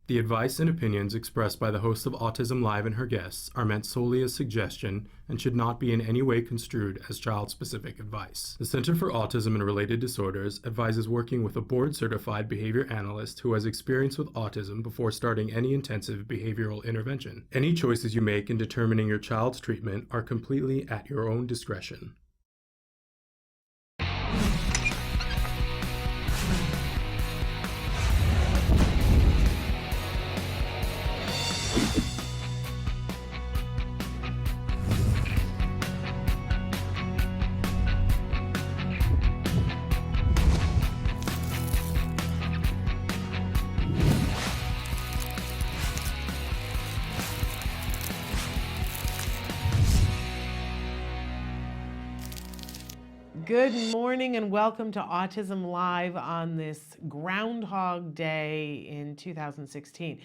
The advice and opinions expressed by the host of Autism Live and her guests are meant solely as suggestion and should not be in any way construed as child-specific advice. The Center for Autism and Related Disorders advises working with a board-certified behavior analyst who has experience with autism before starting any intensive behavioral intervention. Any choices you make in determining your child's treatment are completely at your own discretion. Good morning and welcome to Autism Live on this Groundhog Day in 2016.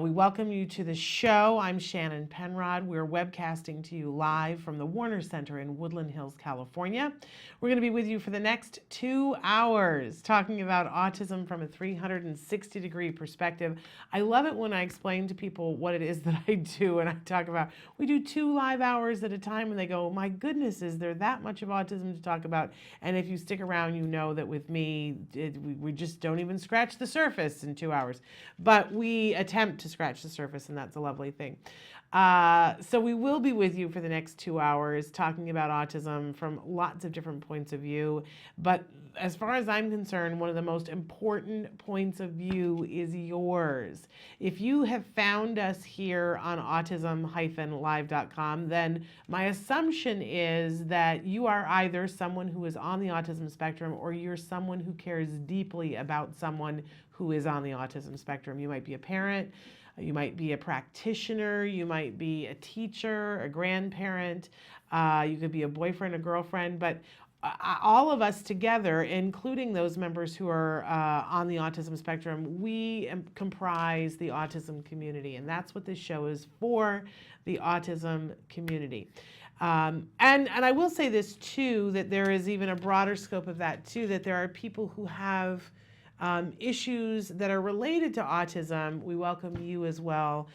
We welcome you to the show. I'm Shannon Penrod. We're webcasting to you live from the Warner Center in Woodland Hills, California. We're going to be with you for the next 2 hours talking about autism from a 360-degree perspective. I love it when I explain to people what it is that I do, and I talk about, we do 2 live hours at a time, and they go, my goodness, is there that much of autism to talk about? And if you stick around, you know that with me, we just don't even scratch the surface in 2 hours. But we attempt to scratch the surface, and that's a lovely thing. So we will be with you for the next 2 hours talking about autism from lots of different points of view. But as far as I'm concerned, one of the most important points of view is yours. If you have found us here on autism-live.com, then my assumption is that you are either someone who is on the autism spectrum or you're someone who cares deeply about someone who is on the autism spectrum. You might be a parent, you might be a practitioner, you might be a teacher, a grandparent, you could be a boyfriend, a girlfriend, but all of us together, including those members who are on the autism spectrum, we comprise the autism community, and that's what this show is for, the autism community. And I will say this too, that there is even a broader scope of that too, that there are people who have issues that are related to autism. We welcome you as well.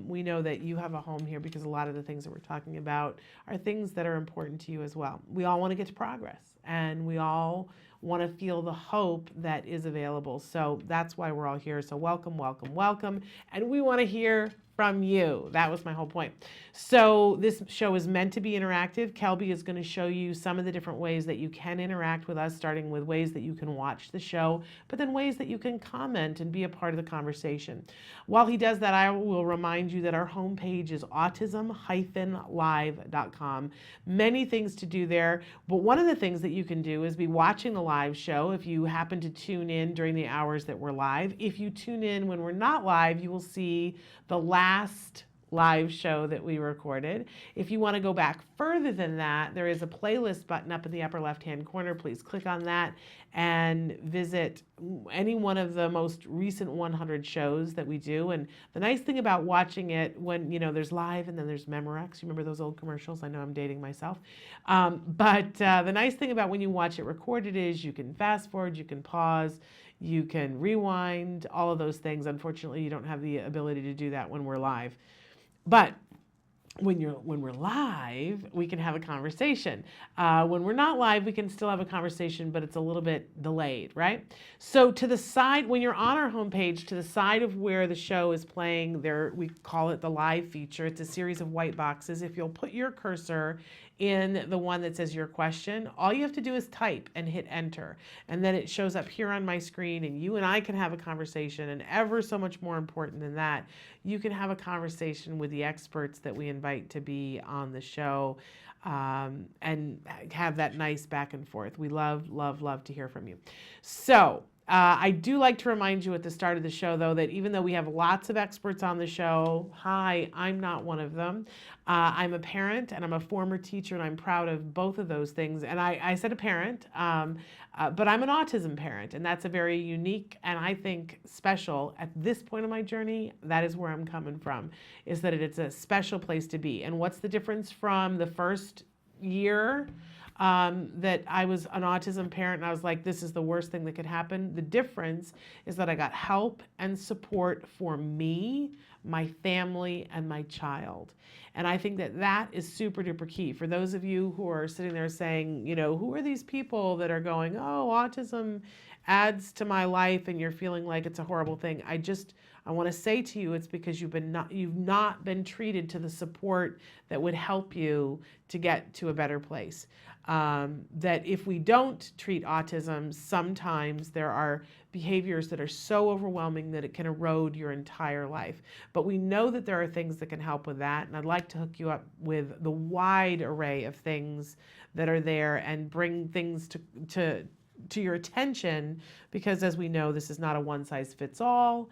We know that you have a home here because a lot of the things that we're talking about are things that are important to you as well. We all want to get to progress, and we all want to feel the hope that is available. So that's why we're all here. So welcome, welcome, welcome. And we want to hear from you. That was my whole point. So this show is meant to be interactive. Kelby is going to show you some of the different ways that you can interact with us, starting with ways that you can watch the show, but then ways that you can comment and be a part of the conversation. While he does that, I will remind you that our homepage is autism-live.com. Many things to do there, but one of the things that you can do is be watching the live show if you happen to tune in during the hours that we're live. If you tune in when we're not live, you will see the last live show that we recorded. If you want to go back further than that, there is a playlist button up in the upper left-hand corner. Please click on that and visit any one of the most recent 100 shows that we do. And the nice thing about watching it when, there's live and then there's Memorex. You remember those old commercials? I know I'm dating myself. But the nice thing about when you watch it recorded is you can fast forward, you can pause, you can rewind, all of those things. Unfortunately, you don't have the ability to do that when we're live. But when we're live, we can have a conversation. When we're not live, we can still have a conversation, but it's a little bit delayed, right? So to the side, when you're on our homepage, to the side of where the show is playing, there we call it the live feature. It's a series of white boxes. If you'll put your cursor in the one that says your question, all you have to do is type and hit enter. And then it shows up here on my screen, and you and I can have a conversation. And ever so much more important than that, you can have a conversation with the experts that we invite to be on the show, and have that nice back and forth. We love, love, love to hear from you. So I do like to remind you at the start of the show, though, that even though we have lots of experts on the show, hi, I'm not one of them. I'm a parent and I'm a former teacher, and I'm proud of both of those things. And I said a parent, but I'm an autism parent, and that's a very unique and I think special, at this point of my journey, that is where I'm coming from, is that it's a special place to be. And what's the difference from the first year that I was an autism parent and I was like, this is the worst thing that could happen. The difference is that I got help and support for me, my family, and my child. And I think that that is super duper key. For those of you who are sitting there saying, you know, who are these people that are going, oh, autism adds to my life and you're feeling like it's a horrible thing. I want to say to you, it's because you've not been treated to the support that would help you to get to a better place. That if we don't treat autism, sometimes there are behaviors that are so overwhelming that it can erode your entire life. But we know that there are things that can help with that, and I'd like to hook you up with the wide array of things that are there and bring things to your attention, because as we know, this is not a one-size-fits-all.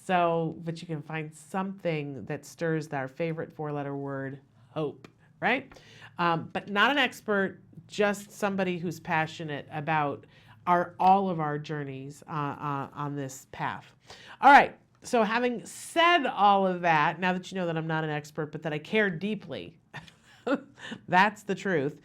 So, but you can find something that stirs our favorite four-letter word, hope, right? But not an expert, just somebody who's passionate about all of our journeys on this path. All right, so having said all of that, now that you know that I'm not an expert, but that I care deeply, that's the truth.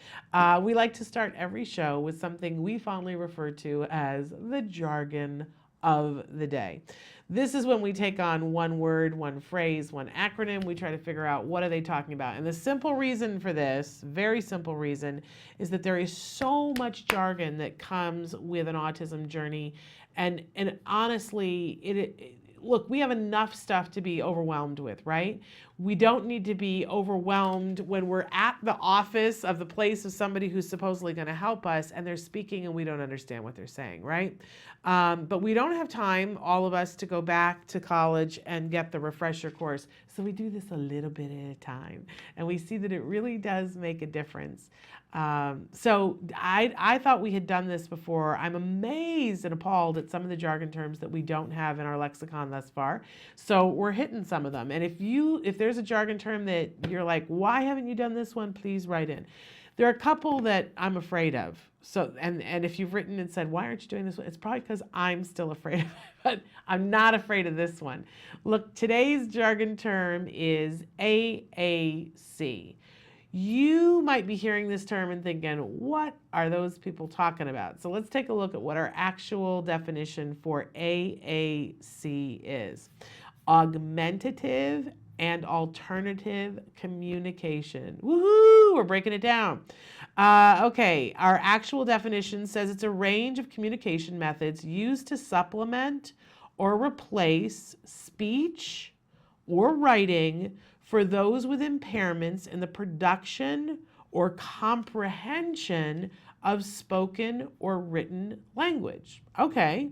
We like to start every show with something we fondly refer to as the jargon of the day. This is when we take on one word, one phrase, one acronym. We try to figure out what are they talking about. And the simple reason for this, very simple reason, is that there is so much jargon that comes with an autism journey. And honestly, look, we have enough stuff to be overwhelmed with, right? We don't need to be overwhelmed when we're at the office of the place of somebody who's supposedly going to help us and they're speaking and we don't understand what they're saying, right? But we don't have time, all of us, to go back to college and get the refresher course. So we do this a little bit at a time. And we see that it really does make a difference. So I thought we had done this before. I'm amazed and appalled at some of the jargon terms that we don't have in our lexicon thus far. So we're hitting some of them. And if there's a jargon term that you're like, why haven't you done this one? Please write in. There are a couple that I'm afraid of. So, and if you've written and said, why aren't you doing this one? It's probably because I'm still afraid of it, but I'm not afraid of this one. Look, today's jargon term is AAC. You might be hearing this term and thinking, what are those people talking about? So let's take a look at what our actual definition for AAC is. Augmentative and alternative communication. Woohoo! We're breaking it down. Okay, our actual definition says it's a range of communication methods used to supplement or replace speech or writing for those with impairments in the production or comprehension of spoken or written language. Okay.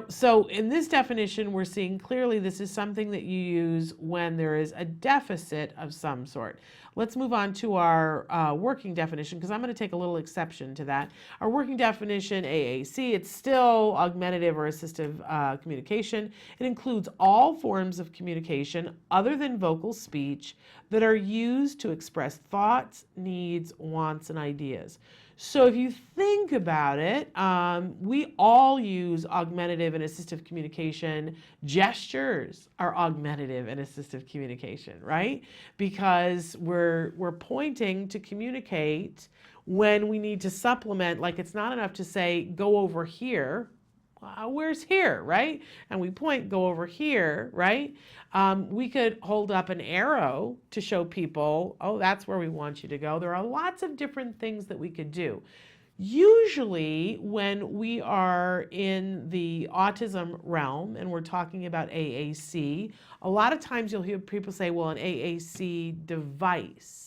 So in this definition, we're seeing clearly this is something that you use when there is a deficit of some sort. Let's move on to our working definition, because I'm going to take a little exception to that. Our working definition, AAC, it's still augmentative or assistive communication. It includes all forms of communication other than vocal speech that are used to express thoughts, needs, wants, and ideas. So if you think about it, we all use augmentative and assistive communication. Gestures are augmentative and assistive communication, right? Because we're pointing to communicate when we need to supplement. Like, it's not enough to say, go over here. Where's here, right? And we point, go over here, right? We could hold up an arrow to show people, oh, that's where we want you to go. There are lots of different things that we could do. Usually when we are in the autism realm and we're talking about AAC, a lot of times you'll hear people say, well, an AAC device.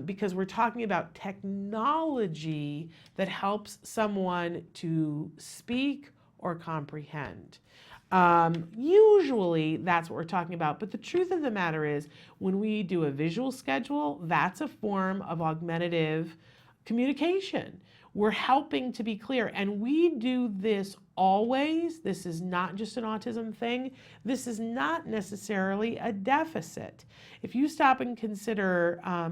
Because we're talking about technology that helps someone to speak or comprehend. Usually that's what we're talking about, but the truth of the matter is when we do a visual schedule, that's a form of augmentative communication. We're helping to be clear, and we do this always. This is not just an autism thing. This is not necessarily a deficit. If you stop and consider, I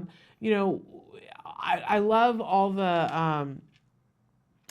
love all the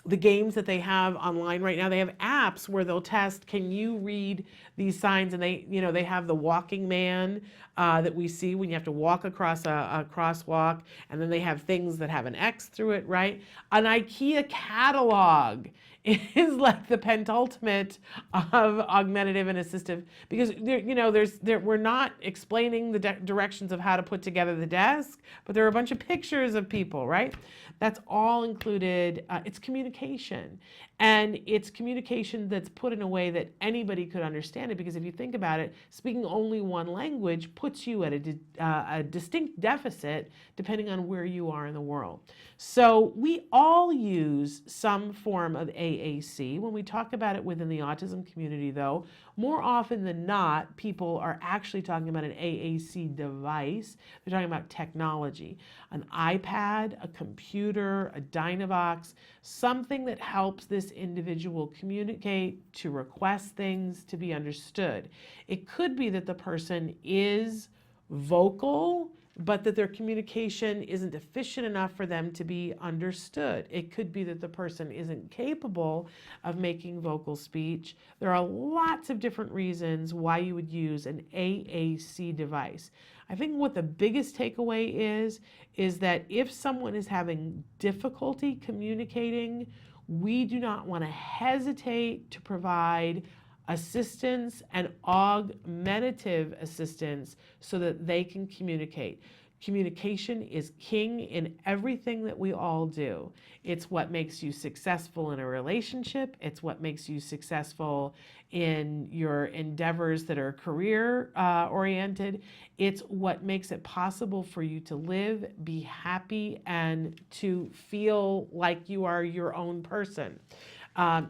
the games that they have online right now. They have apps where they'll test, can you read these signs? And they have the walking man that we see when you have to walk across a crosswalk. And then they have things that have an X through it, right? An IKEA catalog is like the pentultimate of augmentative and assistive, because we're not explaining the directions of how to put together the desk, but there are a bunch of pictures of people, right? That's all included. It's communication, and it's communication that's put in a way that anybody could understand it, because if you think about it, speaking only one language puts you at a distinct deficit depending on where you are in the world. So we all use some form of AAC. When we talk about it within the autism community, though, more often than not, people are actually talking about an AAC device. They're talking about technology, an iPad, a computer, a Dynavox, something that helps this individual communicate, to request things, to be understood. It could be that the person is vocal, but that their communication isn't efficient enough for them to be understood. It could be that the person isn't capable of making vocal speech. There are lots of different reasons why you would use an AAC device. I think what the biggest takeaway is that if someone is having difficulty communicating, we do not want to hesitate to provide assistance and augmentative assistance so that they can communicate. Communication is king in everything that we all do. It's what makes you successful in a relationship. It's what makes you successful in your endeavors that are career oriented. It's what makes it possible for you to live, be happy, and to feel like you are your own person.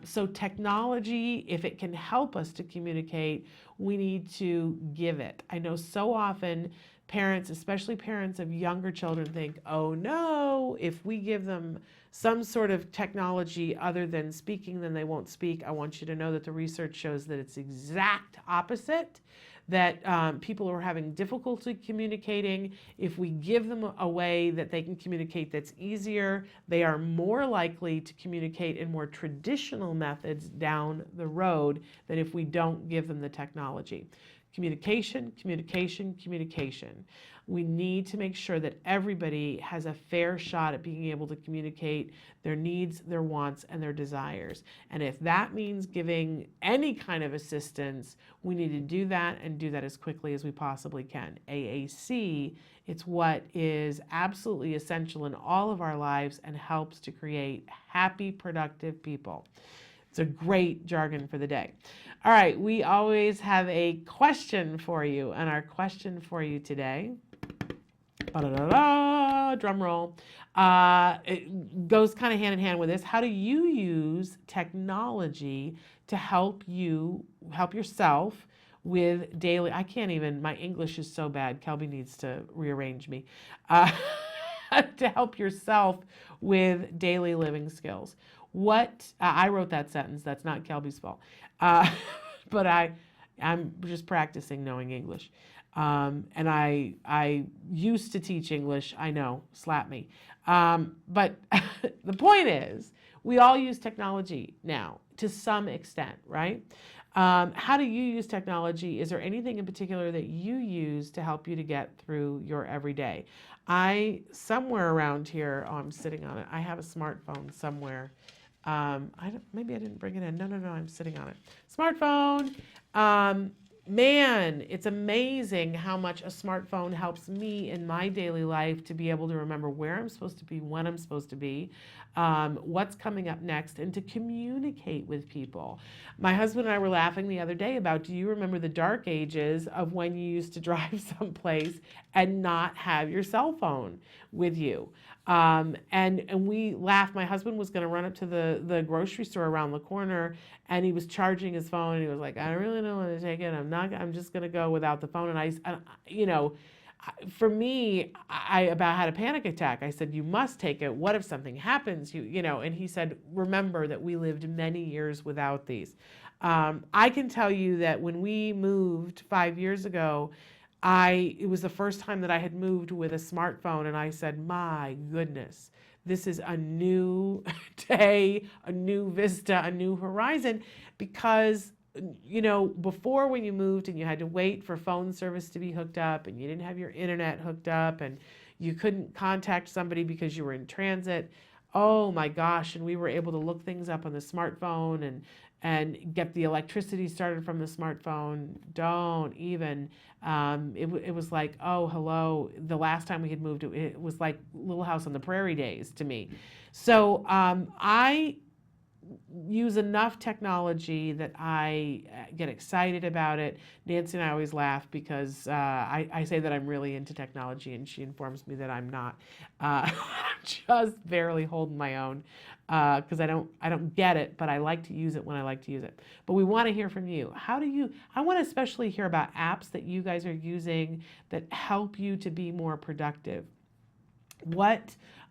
So technology, if it can help us to communicate, we need to give it. I know so often parents, especially parents of younger children, think, oh no, if we give them some sort of technology other than speaking, then they won't speak. I want you to know that the research shows that it's exact opposite, that people who are having difficulty communicating, if we give them a way that they can communicate that's easier, they are more likely to communicate in more traditional methods down the road than if we don't give them the technology. Communication, communication, communication. We need to make sure that everybody has a fair shot at being able to communicate their needs, their wants, and their desires. And if that means giving any kind of assistance, we need to do that, and do that as quickly as we possibly can. AAC, it's what is absolutely essential in all of our lives and helps to create happy, productive people. It's a great jargon for the day. All right, we always have a question for you, and our question for you today, drum roll, it goes kind of hand in hand with this. How do you use technology to help yourself with daily, I can't even, my English is so bad, Kelby needs to rearrange me, to help yourself with daily living skills? I wrote that sentence, that's not Kelby's fault, but I'm just practicing knowing English. And I used to teach English, I know, slap me. But the point is, we all use technology now to some extent, right? How do you use technology? Is there anything in particular that you use to help you to get through your everyday? Somewhere around here, oh, I'm sitting on it. I have a smartphone somewhere. Maybe I didn't bring it in. No, I'm sitting on it. Smartphone. Man, it's amazing how much a smartphone helps me in my daily life to be able to remember where I'm supposed to be, when I'm supposed to be, what's coming up next, and to communicate with people. My husband and I were laughing the other day about, do you remember the dark ages of when you used to drive someplace and not have your cell phone with you? And we laughed. My husband was going to run up to the grocery store around the corner, and he was charging his phone, and he was like, I really don't want to take it. I'm just going to go without the phone. And for me, I about had a panic attack. I said, you must take it. What if something happens? And he said, remember that we lived many years without these. I can tell you that when we moved 5 years ago, it was the first time that I had moved with a smartphone, and I said, my goodness, this is a new day, a new vista, a new horizon, because before, when you moved and you had to wait for phone service to be hooked up and you didn't have your internet hooked up and you couldn't contact somebody because you were in transit. Oh my gosh, and we were able to look things up on the smartphone and get the electricity started from the smartphone. Don't even. It was like, oh, hello. The last time we had moved, it was like Little House on the Prairie days to me. So I use enough technology that I get excited about it. Nancy and I always laugh because I say that I'm really into technology, and she informs me that I'm not. Just barely holding my own because I don't get it, but I like to use it when I like to use it. But we want to hear from you. I want to especially hear about apps that you guys are using that help you to be more productive.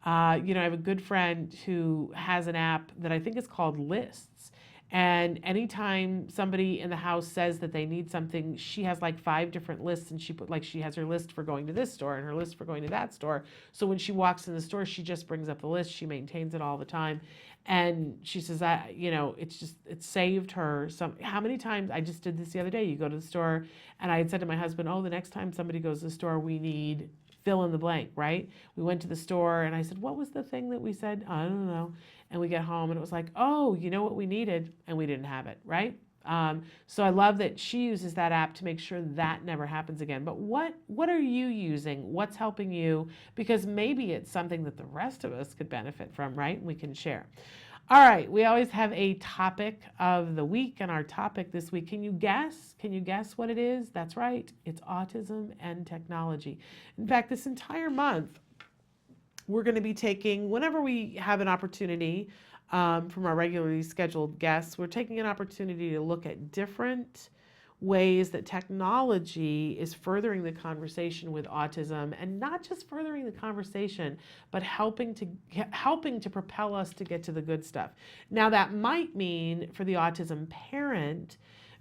I have a good friend who has an app that I think is called Lists. And anytime somebody in the house says that they need something, she has like 5 different lists, and she has her list for going to this store and her list for going to that store. So when she walks in the store, she just brings up the list. She maintains it all the time. And she says that, it saved her how many times, I just did this the other day. You go to the store, and I had said to my husband, oh, the next time somebody goes to the store, we need fill in the blank, right? We went to the store and I said, what was the thing that we said? I don't know. And we get home and it was like, oh, you know what we needed? And we didn't have it, right? So I love that she uses that app to make sure that never happens again. But what are you using? What's helping you? Because maybe it's something that the rest of us could benefit from, right? We can share. All right, we always have a topic of the week, and our topic this week, can you guess? Can you guess what it is? That's right, it's autism and technology. In fact, this entire month, we're going to be taking, whenever we have an opportunity from our regularly scheduled guests, we're taking an opportunity to look at different ways that technology is furthering the conversation with autism, and not just furthering the conversation, but helping to propel us to get to the good stuff. Now, that might mean for the autism parent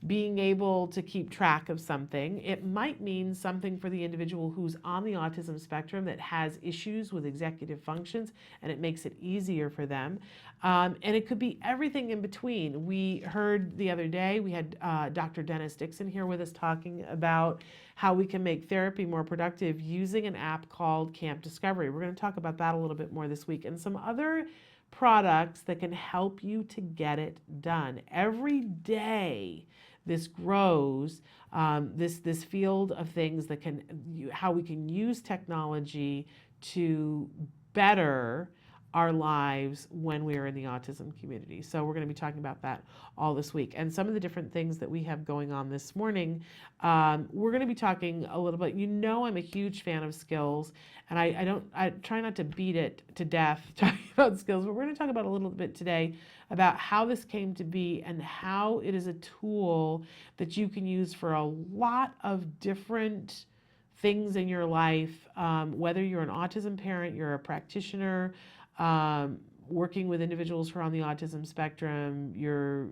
being able to keep track of something. It might mean something for the individual who's on the autism spectrum that has issues with executive functions, and it makes it easier for them. And it could be everything in between. We heard the other day, we had Dr. Dennis Dixon here with us talking about how we can make therapy more productive using an app called Camp Discovery. We're going to talk about that a little bit more this week, and some other products that can help you to get it done. Every day, this grows, this field of things that how we can use technology to better our lives when we are in the autism community. So we're going to be talking about that all this week. And some of the different things that we have going on this morning, we're going to be talking a little bit. I'm a huge fan of skills, and I try not to beat it to death talking about skills, but we're going to talk about a little bit today about how this came to be and how it is a tool that you can use for a lot of different things in your life, whether you're an autism parent, you're a practitioner, working with individuals who are on the autism spectrum, you're,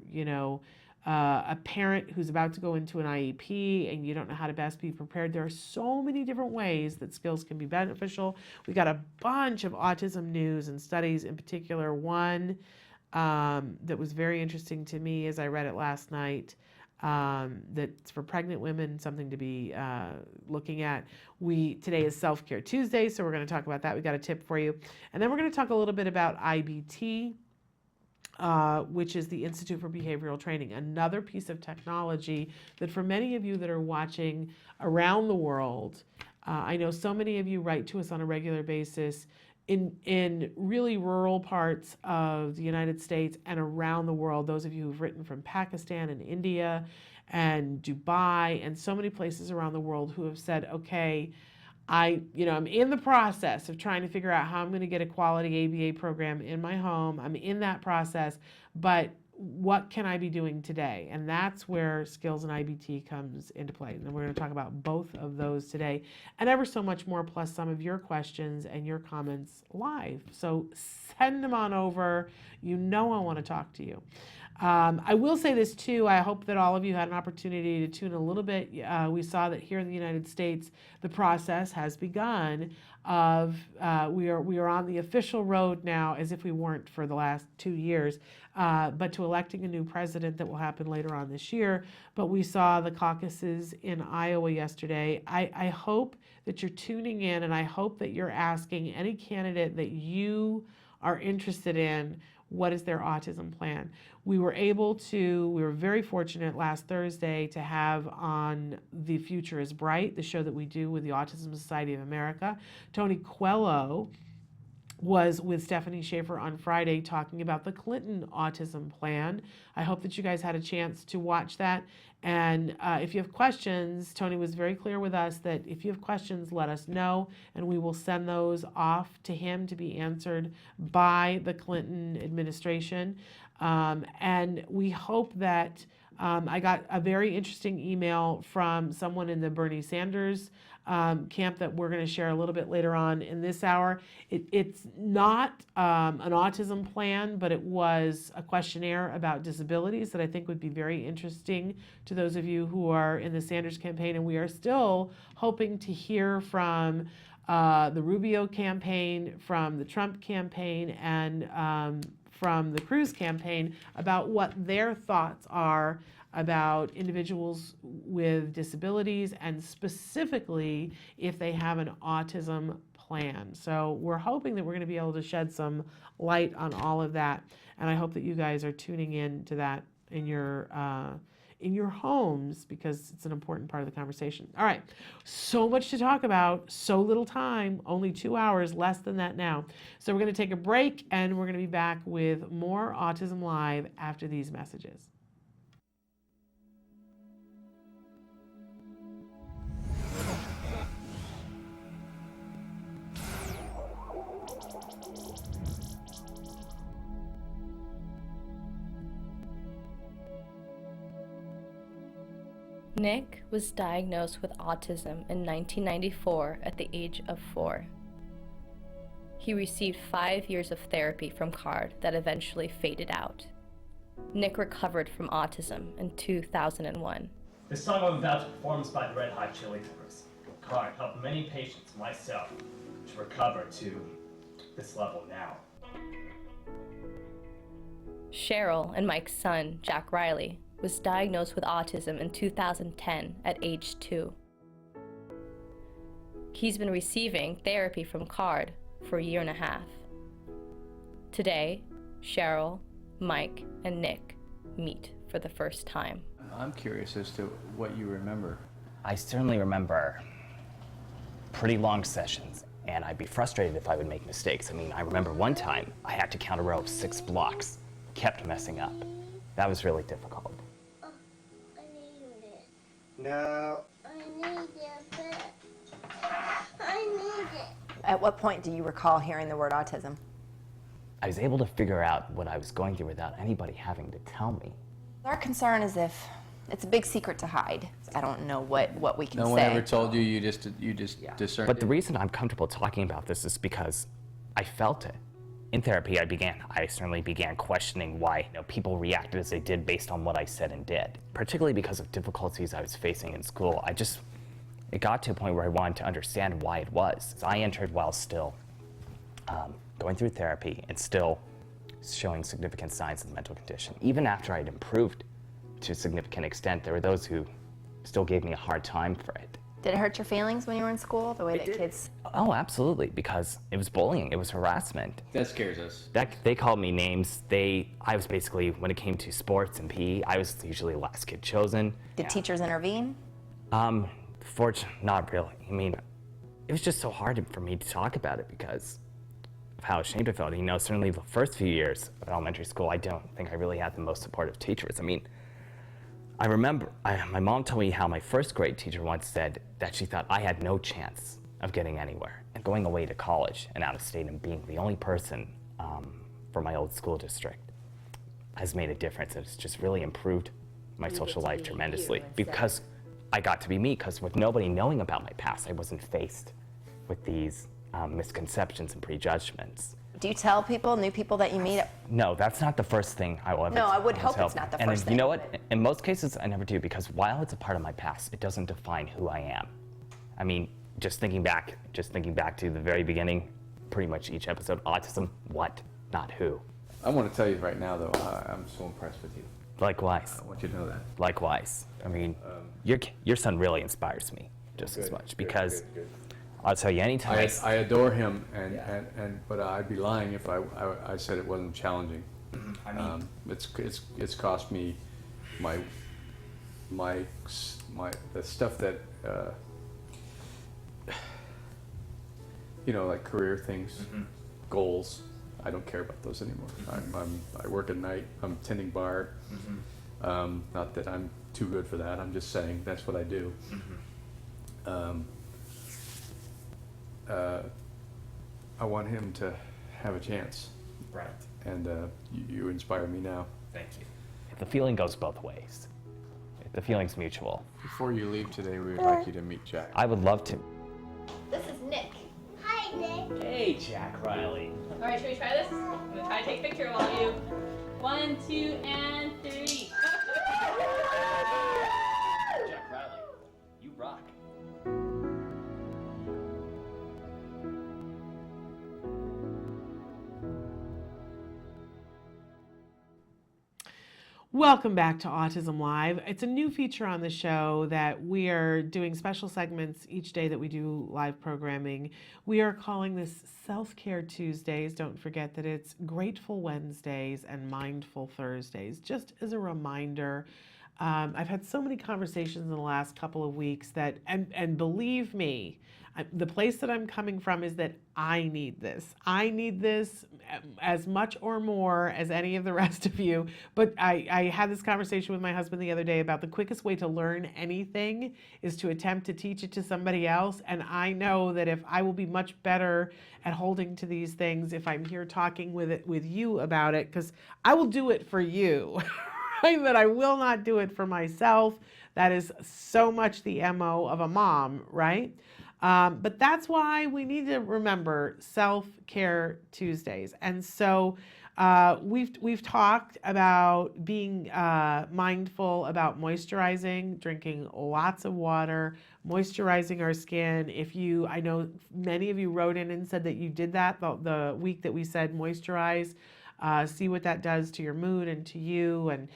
a parent who's about to go into an IEP and you don't know how to best be prepared. There are so many different ways that skills can be beneficial. We got a bunch of autism news and studies, in particular one that was very interesting to me as I read it last night. That's for pregnant women, something to be looking at. Today is Self-Care Tuesday, so we're going to talk about that. We got a tip for you. And then we're going to talk a little bit about IBT, which is the Institute for Behavioral Training, another piece of technology that for many of you that are watching around the world, I know so many of you write to us on a regular basis in really rural parts of the United States and around the world. Those of you who've written from Pakistan and India and Dubai and so many places around the world who have said, okay, I'm in the process of trying to figure out how I'm going to get a quality ABA program in my home. I'm in that process, but what can I be doing today? And that's where skills and IBT comes into play. And we're going to talk about both of those today and ever so much more, plus some of your questions and your comments live. So send them on over. I want to talk to you. I will say this too. I hope that all of you had an opportunity to tune a little bit. We saw that here in the United States, the process has begun of we are on the official road now, as if we weren't for the last 2 years, but to electing a new president that will happen later on this year. But we saw the caucuses in Iowa yesterday. I hope that you're tuning in, and I hope that you're asking any candidate that you are interested in, what is their autism plan? We were very fortunate last Thursday to have on The Future is Bright, the show that we do with the Autism Society of America. Tony Coelho was with Stephanie Schaefer on Friday talking about the Clinton autism plan. I hope that you guys had a chance to watch that. And if you have questions, Tony was very clear with us that if you have questions, let us know, and we will send those off to him to be answered by the Clinton administration. And we hope that I got a very interesting email from someone in the Bernie Sanders camp that we're going to share a little bit later on in this hour. It's not an autism plan, but it was a questionnaire about disabilities that I think would be very interesting to those of you who are in the Sanders campaign. And we are still hoping to hear from the Rubio campaign, from the Trump campaign, and from the Cruz campaign about what their thoughts are about individuals with disabilities, and specifically if they have an autism plan. So we're hoping that we're going to be able to shed some light on all of that, and I hope that you guys are tuning in to that in your homes, because it's an important part of the conversation. All right, so much to talk about, so little time, only 2 hours, less than that now. So we're going to take a break, and we're going to be back with more Autism Live after these messages. Nick was diagnosed with autism in 1994 at the age of 4. He received 5 years of therapy from CARD that eventually faded out. Nick recovered from autism in 2001. The song I'm about to perform is by the Red Hot Chili Peppers. CARD helped many patients, myself, to recover to this level now. Cheryl and Mike's son, Jack Riley, was diagnosed with autism in 2010 at age 2. He's been receiving therapy from CARD for a year and a half. Today, Cheryl, Mike, and Nick meet for the first time. I'm curious as to what you remember. I certainly remember pretty long sessions, and I'd be frustrated if I would make mistakes. I mean, I remember one time I had to count a row of 6 blocks, kept messing up. That was really difficult. No. I need it. I need it. At what point do you recall hearing the word autism? I was able to figure out what I was going through without anybody having to tell me. Our concern is if it's a big secret to hide. I don't know what we can say. No one ever told you, you just discerned But the it? reason I'm comfortable talking about this is because I felt it. In therapy, I certainly began questioning why people reacted as they did based on what I said and did. Particularly because of difficulties I was facing in school. It got to a point where I wanted to understand why it was. I entered while still going through therapy and still showing significant signs of the mental condition. Even after I'd improved to a significant extent, there were those who still gave me a hard time for it. Did it hurt your feelings when you were in school, the way that kids... Oh, absolutely, because it was bullying, it was harassment. That scares us. They called me names. I was basically, when it came to sports and PE, I was usually the last kid chosen. Did teachers intervene? Fortunately, not really. I mean, it was just so hard for me to talk about it because of how ashamed I felt. Certainly the first few years of elementary school, I don't think I really had the most supportive teachers. I mean, I remember my mom told me how my first grade teacher once said that she thought I had no chance of getting anywhere. And going away to college and out of state and being the only person for my old school district has made a difference. It's just really improved my social life tremendously because I got to be me, because with nobody knowing about my past, I wasn't faced with these misconceptions and prejudgments. Do you tell people, new people that you meet? No, that's not the first thing I will ever No, I would tell. hope it's not the And first you thing. know what? In most cases, I never do, because while it's a part of my past, it doesn't define who I am. I mean, just thinking back to the very beginning, pretty much each episode, autism, what, not who. I want to tell you right now, though, I'm so impressed with you. Likewise. I want you to know that. Likewise. I mean, your son really inspires me just as much because I'll tell you anytime. I adore him, but I'd be lying if I said it wasn't challenging. I mean, It's cost me the stuff that like career things, goals. I don't care about those anymore. I work at night. I'm tending bar. Not that I'm too good for that. I'm just saying that's what I do. I want him to have a chance. Right. And you inspire me now. Thank you. The feeling goes both ways. The feeling's mutual. Before you leave today, we would like you to meet Jack. I would love to. This is Nick. Hi, Nick. Hey, Jack Riley. All right, should we try this? I'm gonna try to take a picture of all of you. 1, 2, and 3. Jack Riley, you rock. Welcome back to Autism Live. It's a new feature on the show that we are doing special segments each day that we do live programming. We are calling this Self-Care Tuesdays. Don't forget that it's Grateful Wednesdays and Mindful Thursdays. Just as a reminder, I've had so many conversations in the last couple of weeks that, and believe me, the place that I'm coming from is that I need this. I need this as much or more as any of the rest of you. But I had this conversation with my husband the other day about the quickest way to learn anything is to attempt to teach it to somebody else. And I know that if I will be much better at holding to these things if I'm here talking with you about it, because I will do it for you, right? But I will not do it for myself. That is so much the MO of a mom, right? But that's why we need to remember Self-Care Tuesdays. And so we've talked about being mindful about moisturizing, drinking lots of water, moisturizing our skin. I know many of you wrote in and said that you did that the week that we said moisturize, see what that does to your mood and to you. And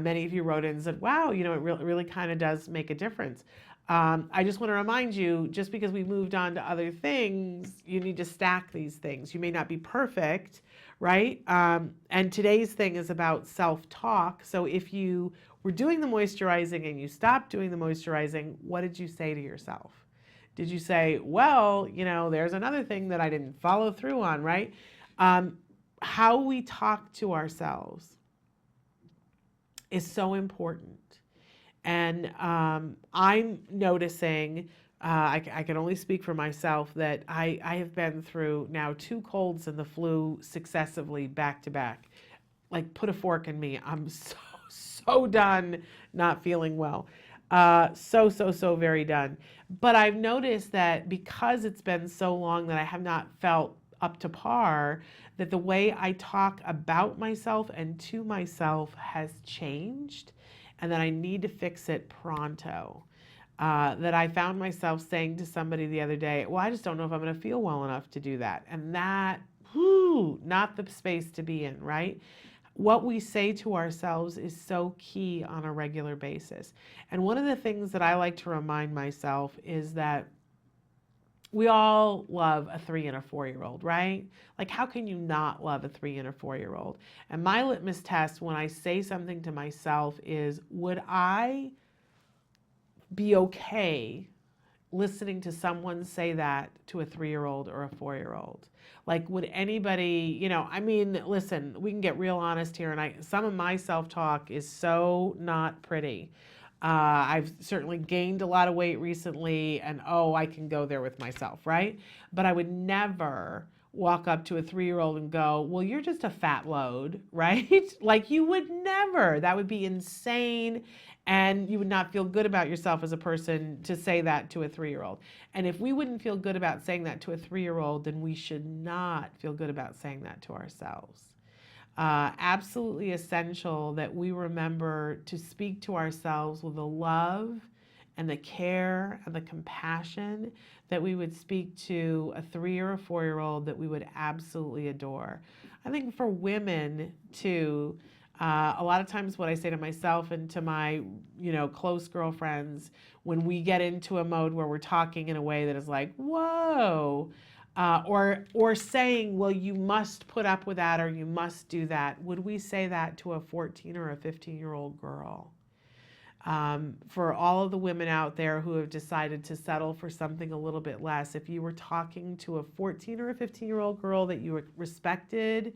many of you wrote in and said, wow, it really kind of does make a difference. I just want to remind you, just because we moved on to other things, you need to stack these things. You may not be perfect, right? And today's thing is about self-talk. So if you were doing the moisturizing and you stopped doing the moisturizing, what did you say to yourself? Did you say, well, there's another thing that I didn't follow through on, right? How we talk to ourselves is so important. And I'm noticing, I can only speak for myself, that I have been through now 2 colds and the flu successively back to back. Like, put a fork in me. I'm so done not feeling well. So very done. But I've noticed that because it's been so long that I have not felt up to par, that the way I talk about myself and to myself has changed. And that I need to fix it pronto. That I found myself saying to somebody the other day, well, I just don't know if I'm going to feel well enough to do that. And that, not the space to be in, right? What we say to ourselves is so key on a regular basis. And one of the things that I like to remind myself is that we all love a 3 and a 4-year-old, right? Like, how can you not love a 3 and a 4-year-old? And my litmus test when I say something to myself is, would I be okay listening to someone say that to a 3-year-old or a 4-year-old? Like, would anybody, listen, we can get real honest here. And some of my self-talk is so not pretty. I've certainly gained a lot of weight recently, and I can go there with myself, right? But I would never walk up to a 3-year-old and go, well, you're just a fat load, right? Like, you would never. That would be insane, and you would not feel good about yourself as a person to say that to a 3-year-old. And if we wouldn't feel good about saying that to a 3-year-old, then we should not feel good about saying that to ourselves. Absolutely essential that we remember to speak to ourselves with a love and the care and the compassion that we would speak to a 3 or a 4-year-old that we would absolutely adore. I think for women too, a lot of times what I say to myself and to my, close girlfriends, when we get into a mode where we're talking in a way that is like, whoa, or saying, well, you must put up with that or you must do that. Would we say that to a 14 or a 15-year-old girl? For all of the women out there who have decided to settle for something a little bit less, if you were talking to a 14 or a 15-year-old girl that you respected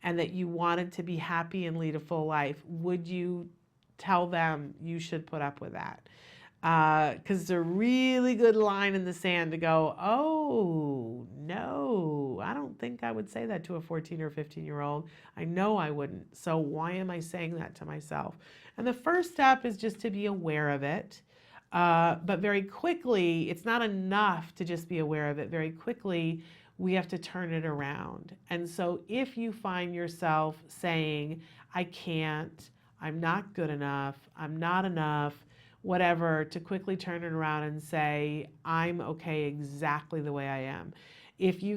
and that you wanted to be happy and lead a full life, would you tell them you should put up with that? Because it's a really good line in the sand to go, oh, no, I don't think I would say that to a 14 or 15-year-old. I know I wouldn't. So why am I saying that to myself? And the first step is just to be aware of it. But very quickly, it's not enough to just be aware of it. Very quickly, we have to turn it around. And so if you find yourself saying, I can't, I'm not good enough, I'm not enough, whatever, to quickly turn it around and say, I'm okay exactly the way I am.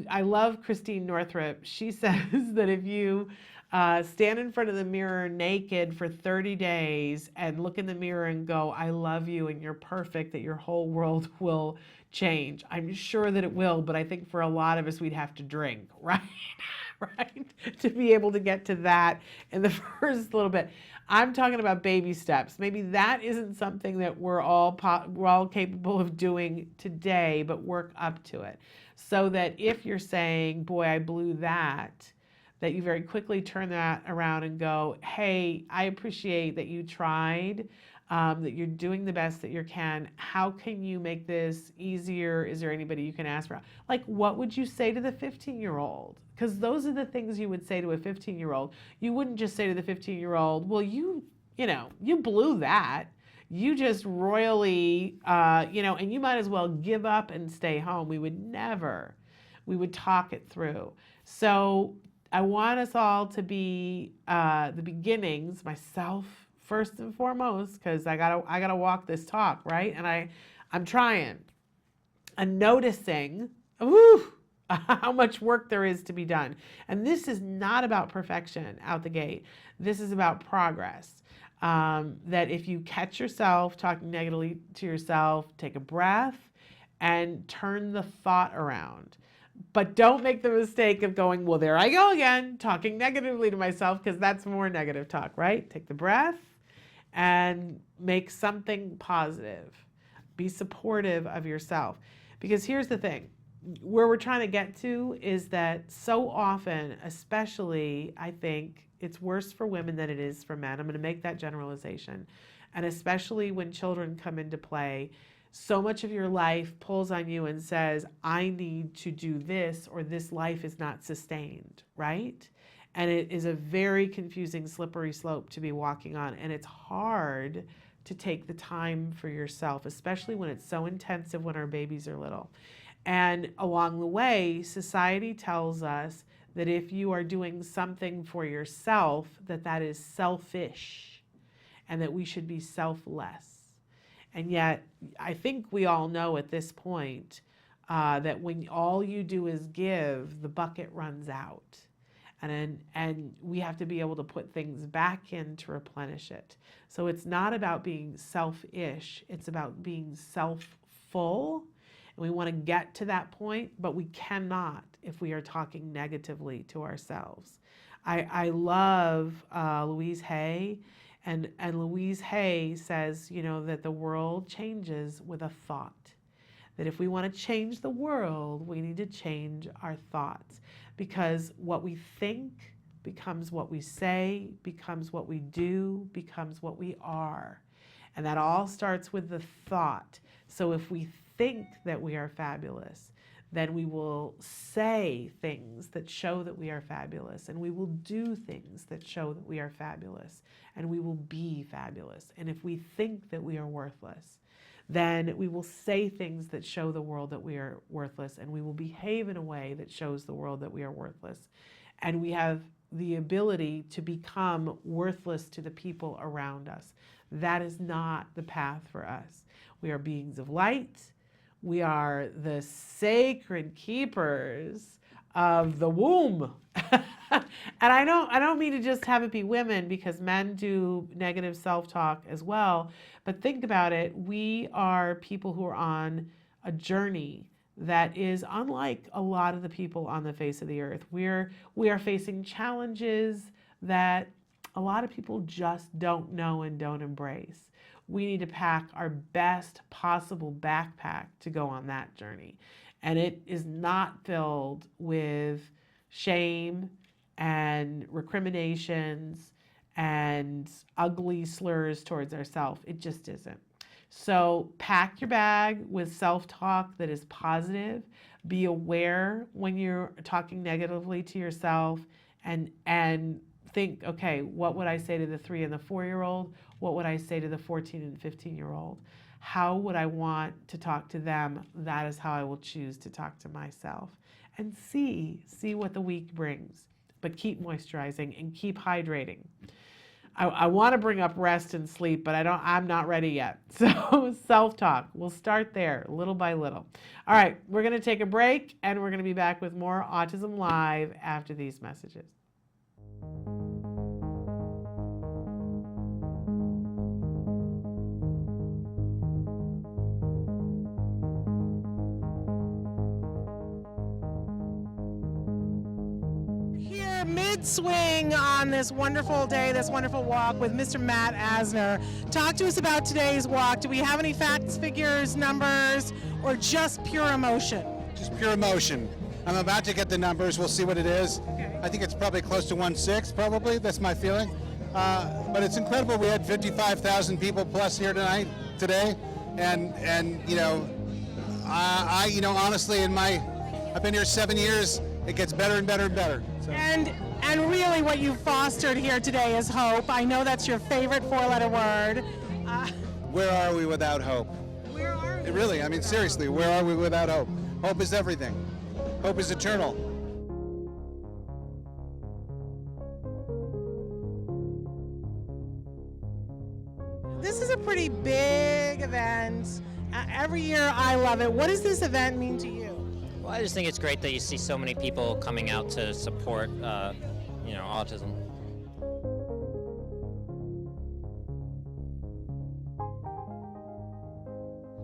I love Christine Northrup. She says that if you stand in front of the mirror naked for 30 days and look in the mirror and go, I love you and you're perfect, that your whole world will change. I'm sure that it will, but I think for a lot of us, we'd have to drink, right? Right? To be able to get to that in the first little bit. I'm talking about baby steps. Maybe that isn't something that we're all capable of doing today, but work up to it. So that if you're saying, boy, I blew that you very quickly turn that around and go, hey, I appreciate that you tried, that you're doing the best that you can. How can you make this easier? Is there anybody you can ask for? Like, what would you say to the 15-year-old? Because those are the things you would say to a 15-year-old. You wouldn't just say to the 15-year-old, well, you blew that. You just royally, and you might as well give up and stay home. We would never. We would talk it through. So I want us all to be the beginnings, myself first and foremost, because I gotta walk this talk, right? And I'm trying and noticing, how much work there is to be done. And this is not about perfection out the gate. This is about progress. That if you catch yourself talking negatively to yourself, take a breath and turn the thought around. But don't make the mistake of going, well, there I go again, talking negatively to myself, because that's more negative talk, right? Take the breath and make something positive. Be supportive of yourself. Because here's the thing, where we're trying to get to is that so often, especially, I think, it's worse for women than it is for men. I'm going to make that generalization. And especially when children come into play, so much of your life pulls on you and says, I need to do this, or this life is not sustained, right? And it is a very confusing, slippery slope to be walking on. And it's hard to take the time for yourself, especially when it's so intensive when our babies are little. And along the way, society tells us that if you are doing something for yourself, that is selfish and that we should be selfless. And yet, I think we all know at this point that when all you do is give, the bucket runs out. And we have to be able to put things back in to replenish it. So it's not about being selfish, it's about being self-full. And we want to get to that point, but we cannot if we are talking negatively to ourselves. I love Louise Hay. And Louise Hay says, that the world changes with a thought. That if we want to change the world, we need to change our thoughts. Because what we think becomes what we say, becomes what we do, becomes what we are. And that all starts with the thought. So if we think that we are fabulous, then we will say things that show that we are fabulous, and we will do things that show that we are fabulous, and we will be fabulous. And if we think that we are worthless, then we will say things that show the world that we are worthless, and we will behave in a way that shows the world that we are worthless. And we have the ability to become worthless to the people around us. That is not the path for us. We are beings of light. We are the sacred keepers of the womb. And I don't mean to just have it be women, because men do negative self-talk as well. But think about it. We are people who are on a journey that is unlike a lot of the people on the face of the earth. We are facing challenges that a lot of people just don't know and don't embrace. We need to pack our best possible backpack to go on that journey. And it is not filled with shame and recriminations and ugly slurs towards ourselves. It just isn't. So pack your bag with self-talk that is positive. Be aware when you're talking negatively to yourself, and think, okay, what would I say to the 3 and the 4-year-old? What would I say to the 14 and 15-year-old? How would I want to talk to them? That is how I will choose to talk to myself. And see what the week brings. But keep moisturizing and keep hydrating. I want to bring up rest and sleep, but I'm not ready yet. So self-talk, we'll start there little by little. All right, we're going to take a break, and we're going to be back with more Autism Live after these messages. Mid-swing on this wonderful day, this wonderful walk with Mr. Matt Asner. Talk to us about today's walk. Do we have any facts, figures, numbers, or just pure emotion? Just pure emotion. I'm about to get the numbers. We'll see what it is. Okay. I think it's probably close to 1.6, probably. That's my feeling. But it's incredible. We had 55,000 people plus here today, and you know, I honestly, I've been here 7 years. It gets better and better and better. So. And really what you've fostered here today is hope. I know that's your favorite 4-letter word. Where are we without hope? Where are we? Really, I mean, seriously, where are we without hope? Hope is everything. Hope is eternal. This is a pretty big event. Every year I love it. What does this event mean to you? Well, I just think it's great that you see so many people coming out to support, autism.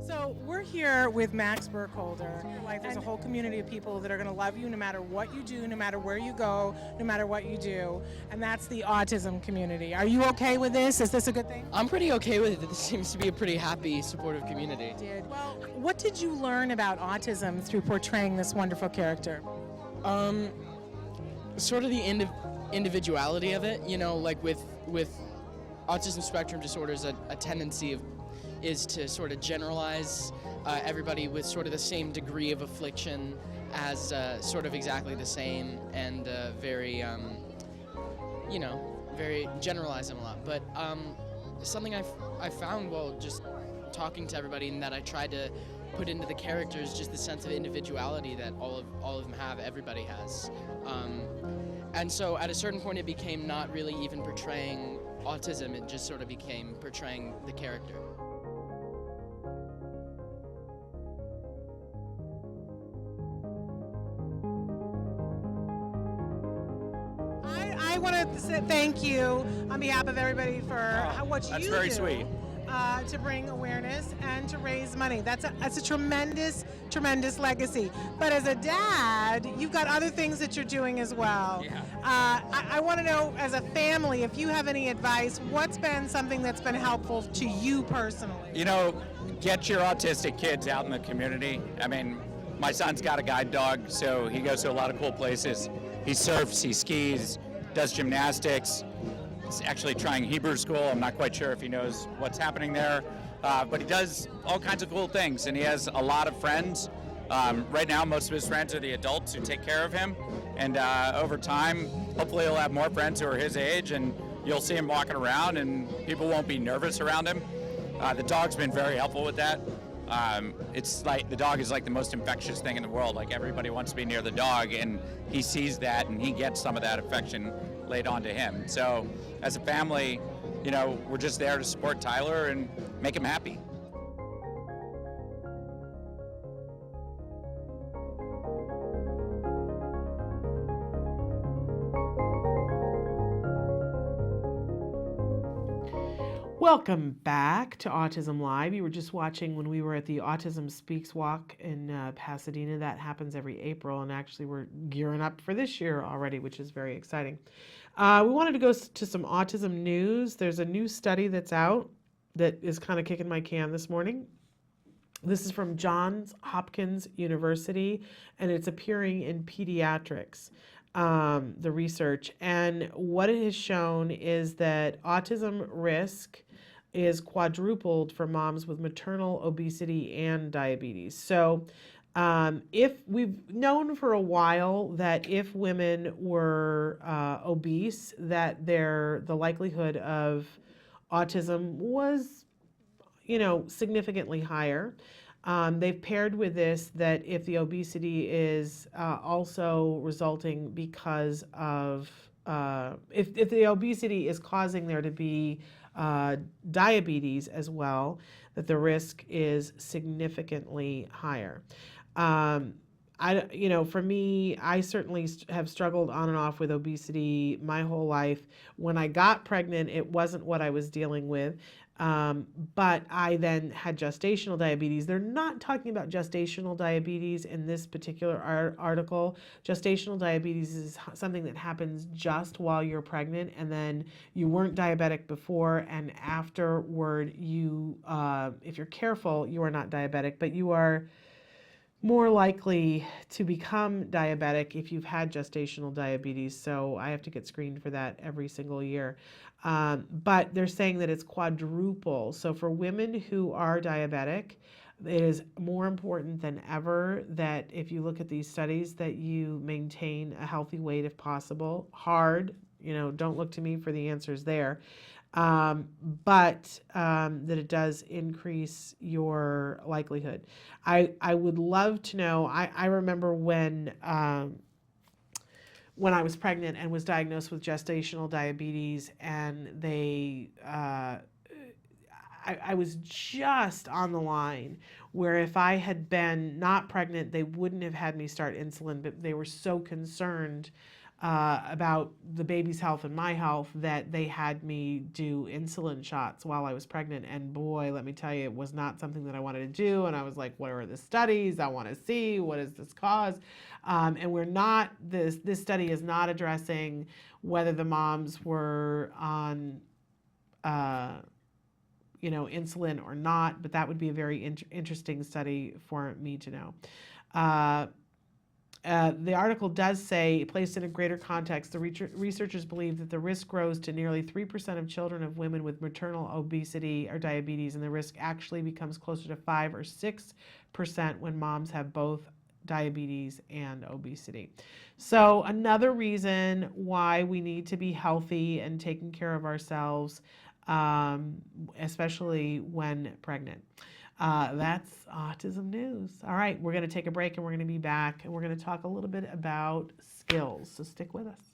So we're here with Max Burkholder. There's a whole community of people that are going to love you no matter what you do, no matter where you go, no matter what you do. And that's the autism community. Are you okay with this? Is this a good thing? I'm pretty okay with it. This seems to be a pretty happy, supportive community. Well, what did you learn about autism through portraying this wonderful character? Sort of the individuality of it. You know, like with autism spectrum disorders, a tendency is to sort of generalize everybody with sort of the same degree of affliction as sort of exactly the same, and very generalize them a lot. But something I found while just talking to everybody, and that I tried to put into the characters, just the sense of individuality that all of them have, everybody has. And so at a certain point it became not really even portraying autism, it just sort of became portraying the character. I want to say thank you on behalf of everybody for what you do. That's very sweet. To bring awareness and to raise money. That's a tremendous, tremendous legacy. But as a dad, you've got other things that you're doing as well. Yeah. I want to know, as a family, if you have any advice, what's been something that's been helpful to you personally? You know, get your autistic kids out in the community. I mean, my son's got a guide dog, so he goes to a lot of cool places. He surfs, he skis, does gymnastics. He's actually trying Hebrew school. I'm not quite sure if he knows what's happening there, but he does all kinds of cool things, and he has a lot of friends. Right now, most of his friends are the adults who take care of him, and over time, hopefully he'll have more friends who are his age, and you'll see him walking around, and people won't be nervous around him. The dog's been very helpful with that. It's like the dog is like the most infectious thing in the world. Like, everybody wants to be near the dog, and he sees that, and he gets some of that affection laid onto him. So as a family, you know, we're just there to support Tyler and make him happy. Welcome back to Autism Live. You were just watching when we were at the Autism Speaks Walk in Pasadena. That happens every April, and actually we're gearing up for this year already, which is very exciting. We wanted to go to some autism news. There's a new study that's out that is kind of kicking my can this morning. This is from Johns Hopkins University, and it's appearing in Pediatrics. The research, and what it has shown is that autism risk is quadrupled for moms with maternal obesity and diabetes. So if we've known for a while that if women were obese, that the likelihood of autism was, you know, significantly higher. They've paired with this that if the obesity is also resulting because of, if the obesity is causing there to be diabetes as well, that the risk is significantly higher. You know, for me, I certainly have struggled on and off with obesity my whole life. When I got pregnant, it wasn't what I was dealing with. But I then had gestational diabetes. They're not talking about gestational diabetes in this particular article. Gestational diabetes is something that happens just while you're pregnant, and then you weren't diabetic before, and afterward you, if you're careful, you are not diabetic, but you are more likely to become diabetic if you've had gestational diabetes. So I have to get screened for that every single year. But they're saying that it's quadruple. So for women who are diabetic, it is more important than ever that if you look at these studies that you maintain a healthy weight if possible. Hard, you know, don't look to me for the answers there. But that it does increase your likelihood. I would love to know, I remember when I was pregnant and was diagnosed with gestational diabetes, and they, I was just on the line where if I had been not pregnant, they wouldn't have had me start insulin, but they were so concerned about the baby's health and my health that they had me do insulin shots while I was pregnant. And boy, let me tell you, it was not something that I wanted to do. And I was like, what are the studies? I want to see, what does this cause? And we're not, this study is not addressing whether the moms were on, you know, insulin or not, but that would be a very interesting study for me to know. The article does say, placed in a greater context, the researchers believe that the risk grows to nearly 3% of children of women with maternal obesity or diabetes, and the risk actually becomes closer to 5 or 6% when moms have both diabetes and obesity. So another reason why we need to be healthy and taking care of ourselves, especially when pregnant. That's autism news. All right, we're going to take a break and we're going to be back, and we're going to talk a little bit about skills. So stick with us.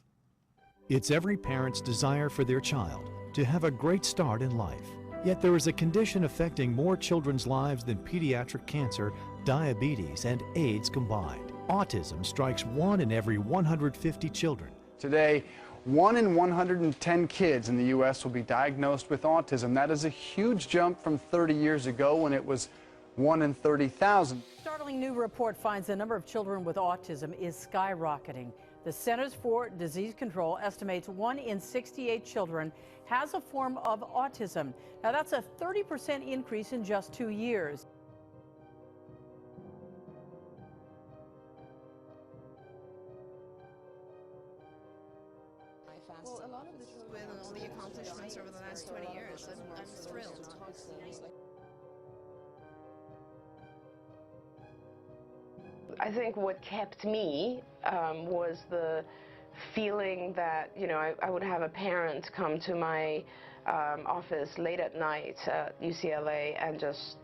It's every parent's desire for their child to have a great start in life. Yet there is a condition affecting more children's lives than pediatric cancer, diabetes, and AIDS combined. Autism strikes 1 in every 150 children. Today, 1 in 110 kids in the U.S. will be diagnosed with autism. That is a huge jump from 30 years ago when it was 1 in 30,000. Startling new report finds the number of children with autism is skyrocketing. The Centers for Disease Control estimates 1 in 68 children has a form of autism. Now that's a 30% increase in just 2 years. Well, a lot of this is with all the accomplishments over the last 20 years. I'm thrilled. I think what kept me was the feeling that, you know, I would have a parent come to my office late at night at UCLA and just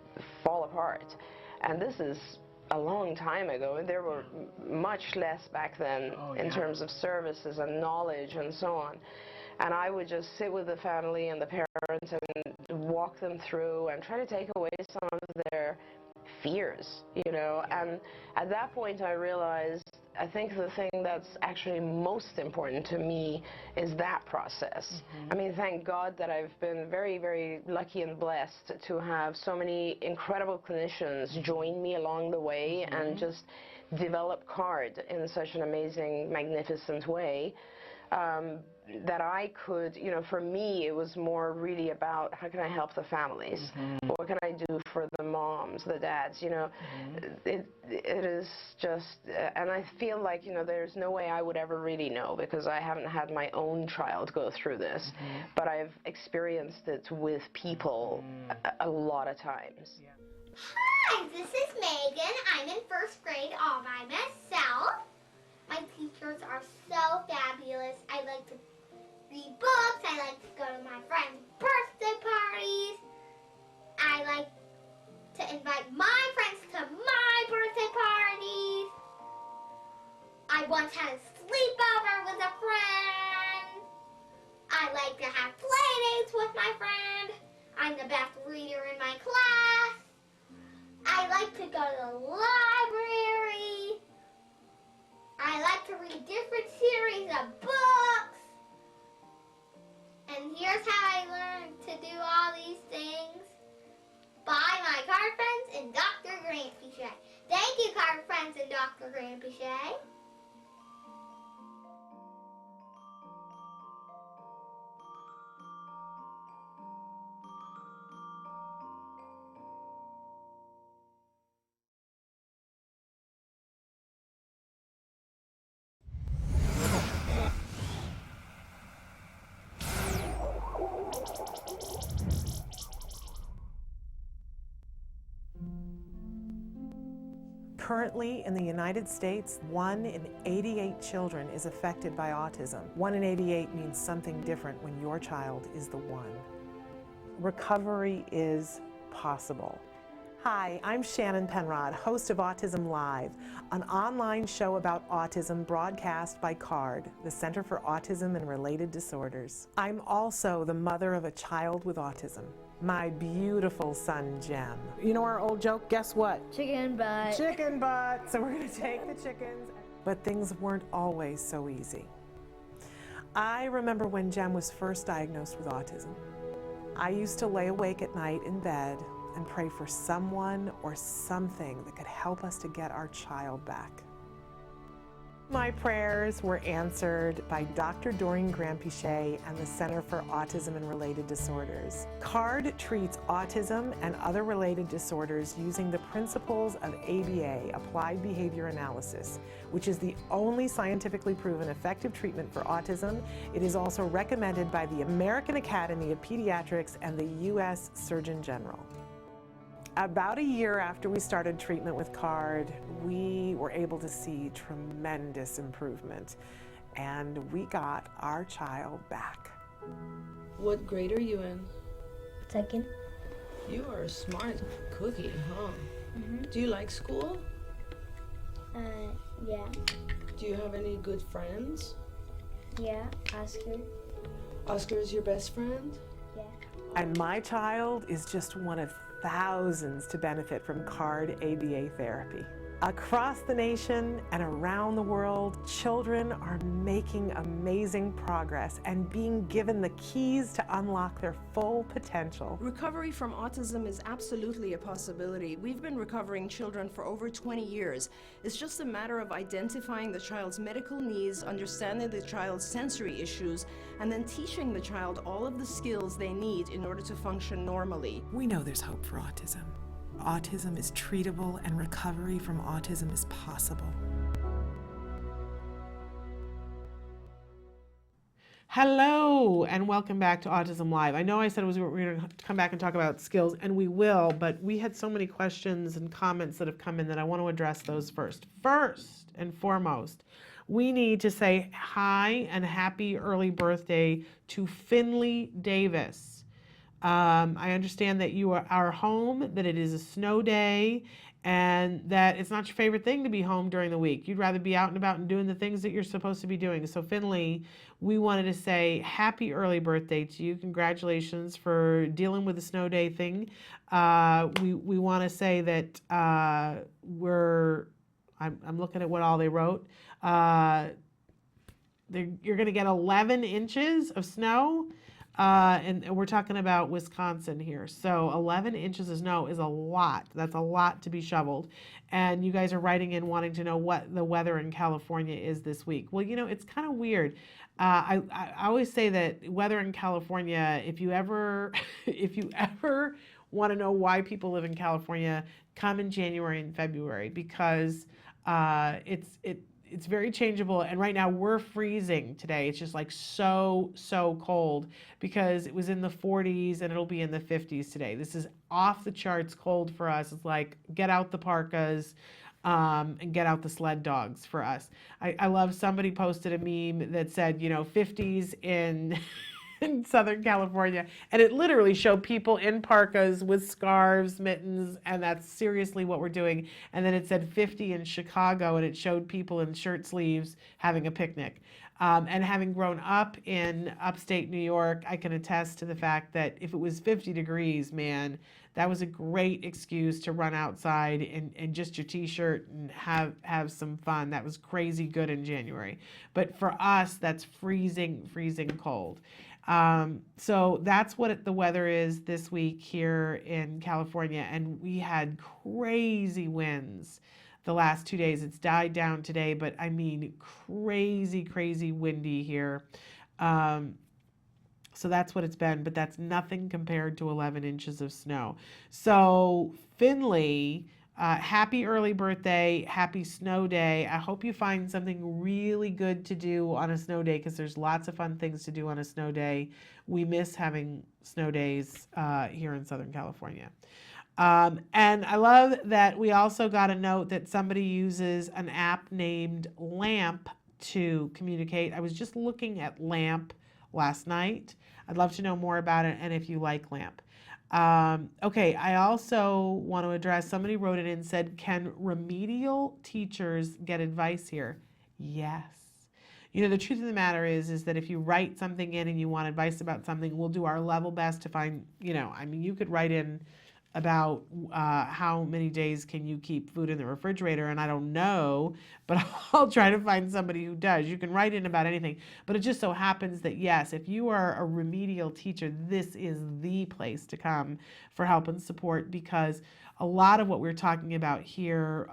fall apart. And this is a long time ago. There were much less back then in terms of services and knowledge and so on. And I would just sit with the family and the parents and walk them through and try to take away some of their fears, you know. And at that point I realized, I think the thing that's actually most important to me is that process. I mean, thank God that I've been very, very lucky and blessed to have so many incredible clinicians join me along the way and just develop CARD in such an amazing, magnificent way. That I could, you know, for me it was more really about how can I help the families? What can I do for the moms, the dads, you know? It is just, and I feel like, you know, there's no way I would ever really know because I haven't had my own child go through this, but I've experienced it with people a lot of times. Hi, this is Megan. I'm in first grade all by myself. My teachers are so fabulous. I like to read books. I like to go to my friends' birthday parties. I like to invite my friends to my birthday parties. I once had a sleepover with a friend. I like to have play dates with my friend. I'm the best reader in my class. I like to go to the library. I like to read different series of books. And here's how I learned to do all these things. By my card friends and Dr. Grampy. Thank you, card friends and Dr. Grampy. Currently, in the United States, 1 in 88 children is affected by autism. 1 in 88 means something different when your child is the one. Recovery is possible. Hi, I'm Shannon Penrod, host of Autism Live, an online show about autism broadcast by CARD, the Center for Autism and Related Disorders. I'm also the mother of a child with autism. My beautiful son, Jem. You know our old joke, guess what? Chicken butt. Chicken butt. So we're gonna take the chickens. But things weren't always so easy. I remember when Jem was first diagnosed with autism. I used to lay awake at night in bed and pray for someone or something that could help us to get our child back. My prayers were answered by Dr. Doreen Grampy and the Center for Autism and Related Disorders. CARD treats autism and other related disorders using the principles of ABA, Applied Behavior Analysis, which is the only scientifically proven effective treatment for autism. It is also recommended by the American Academy of Pediatrics and the U.S. Surgeon General. About a year after we started treatment with CARD, we were able to see tremendous improvement, and we got our child back. What grade are you in? Second. You are a smart cookie, huh? Mm-hmm. Do you like school? Yeah. Do you have any good friends? Yeah, Oscar. Oscar is your best friend? Yeah. And my child is just one of thousands to benefit from CARD ABA therapy. Across the nation and around the world, children are making amazing progress and being given the keys to unlock their full potential. Recovery from autism is absolutely a possibility. We've been recovering children for over 20 years. It's just a matter of identifying the child's medical needs, understanding the child's sensory issues, and then teaching the child all of the skills they need in order to function normally. We know there's hope for autism. Autism is treatable and recovery from autism is possible. Hello and welcome back to Autism Live. I know I said we were going to come back and talk about skills, and we will, but we had so many questions and comments that have come in that I want to address those first. First and foremost, we need to say hi and happy early birthday to Finley Davis. I understand that you are home, that it is a snow day, and that it's not your favorite thing to be home during the week. You'd rather be out and about and doing the things that you're supposed to be doing. So Finley, we wanted to say happy early birthday to you. Congratulations for dealing with the snow day thing. We want to say that I'm looking at what all they wrote. You're going to get 11 inches of snow. And we're talking about Wisconsin here. So 11 inches of snow is a lot. That's a lot to be shoveled. And you guys are writing in wanting to know what the weather in California is this week. Well, you know, it's kind of weird. I always say that weather in California, if you ever want to know why people live in California, come in January and February, because it's very changeable. And right now we're freezing today. It's just like so cold, because it was in the 40s and it'll be in the 50s today. This is off the charts cold for us. It's like, get out the parkas and get out the sled dogs for us. I love, somebody posted a meme that said, you know, 50s in in Southern California, and it literally showed people in parkas with scarves, mittens, and that's seriously what we're doing. And then it said 50 in Chicago, and it showed people in shirt sleeves having a picnic. And having grown up in upstate New York, I can attest to the fact that if it was 50 degrees, man, that was a great excuse to run outside in just your t-shirt and have some fun. That was crazy good in January. But for us, that's freezing cold. So that's what the weather is this week here in California. And we had crazy winds the last 2 days. It's died down today, but I mean, crazy windy here. So that's what it's been, but that's nothing compared to 11 inches of snow. So Finley, happy early birthday, happy snow day. I hope you find something really good to do on a snow day, because there's lots of fun things to do on a snow day. We miss having snow days here in Southern California. And I love that we also got a note that somebody uses an app named Lamp to communicate. I was just looking at Lamp last night. I'd love to know more about it, and if you like Lamp. Okay, I also want to address, somebody wrote it in and said, can remedial teachers get advice here? Yes. You know, the truth of the matter is that if you write something in and you want advice about something, we'll do our level best to find, you know, I mean, you could write in about how many days can you keep food in the refrigerator, and I don't know, but I'll try to find somebody who does. You can write in about anything, but it just so happens that, yes, if you are a remedial teacher, this is the place to come for help and support, because a lot of what we're talking about here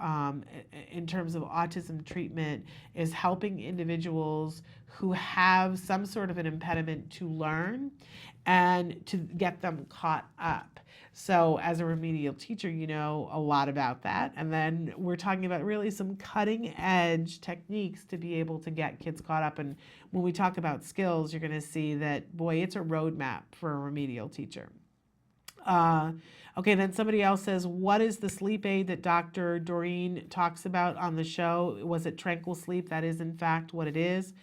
in terms of autism treatment is helping individuals who have some sort of an impediment to learn and to get them caught up. So as a remedial teacher, you know a lot about that. And then we're talking about really some cutting edge techniques to be able to get kids caught up. And when we talk about skills, you're going to see that, boy, it's a roadmap for a remedial teacher. Okay, then somebody else says, what is the sleep aid that Dr. Doreen talks about on the show? Was it Tranquil Sleep? That is, in fact, what it is.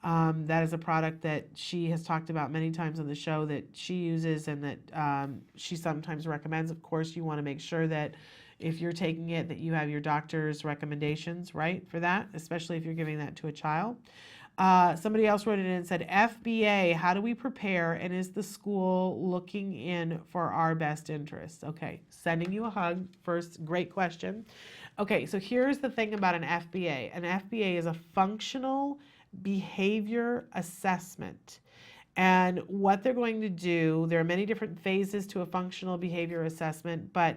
That is a product that she has talked about many times on the show that she uses and that she sometimes recommends. Of course, you want to make sure that if you're taking it, that you have your doctor's recommendations, right, for that, especially if you're giving that to a child. Somebody else wrote it in and said, FBA, how do we prepare, and is the school looking in for our best interests? Okay, sending you a hug first. Great question. Okay, so here's the thing about an FBA. An FBA is a functional behavior assessment. And what they're going to do, there are many different phases to a functional behavior assessment, but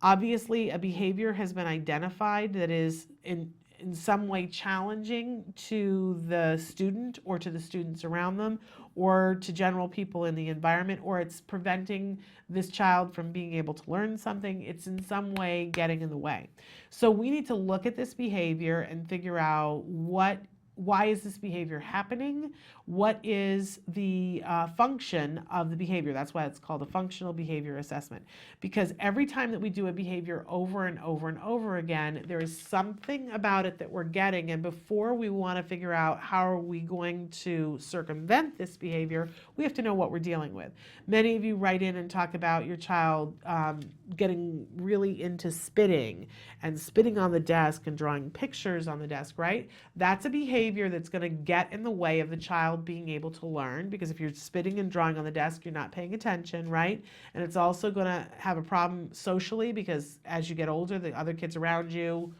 obviously a behavior has been identified that is in some way challenging to the student or to the students around them or to general people in the environment, or it's preventing this child from being able to learn something. It's in some way getting in the way. So we need to look at this behavior and figure out what why is this behavior happening? What is the function of the behavior? That's why it's called a functional behavior assessment. Because every time that we do a behavior over and over and over again, there is something about it that we're getting. And before we want to figure out how are we going to circumvent this behavior, we have to know what we're dealing with. Many of you write in and talk about your child getting really into spitting and spitting on the desk and drawing pictures on the desk, right? That's a behavior that's going to get in the way of the child being able to learn, because if you're spitting and drawing on the desk, you're not paying attention, right? And it's also going to have a problem socially, because as you get older, the other kids around you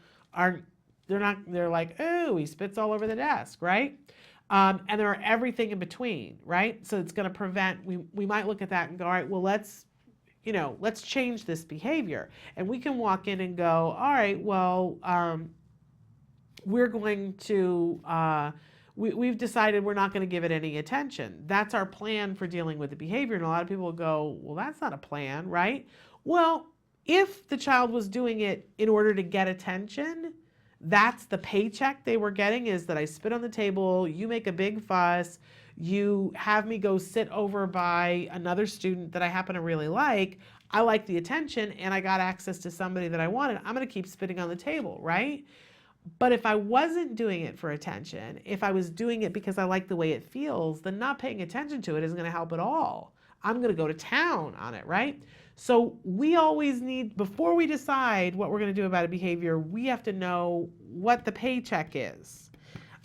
they're like, oh, he spits all over the desk, right? And there are everything in between, right? So it's going to prevent, we might look at that and go, all right, well, let's change this behavior. And we can walk in and go, all right, well, we're going to, we've decided we're not going to give it any attention. That's our plan for dealing with the behavior. And a lot of people will go, well, that's not a plan, right? Well, if the child was doing it in order to get attention, that's the paycheck they were getting, is that I spit on the table, you make a big fuss, you have me go sit over by another student that I happen to really like, I like the attention, and I got access to somebody that I wanted, I'm going to keep spitting on the table, right? But if I wasn't doing it for attention, if I was doing it because I like the way it feels, then not paying attention to it isn't going to help at all. I'm going to go to town on it, right? So we always need, before we decide what we're going to do about a behavior, we have to know what the paycheck is.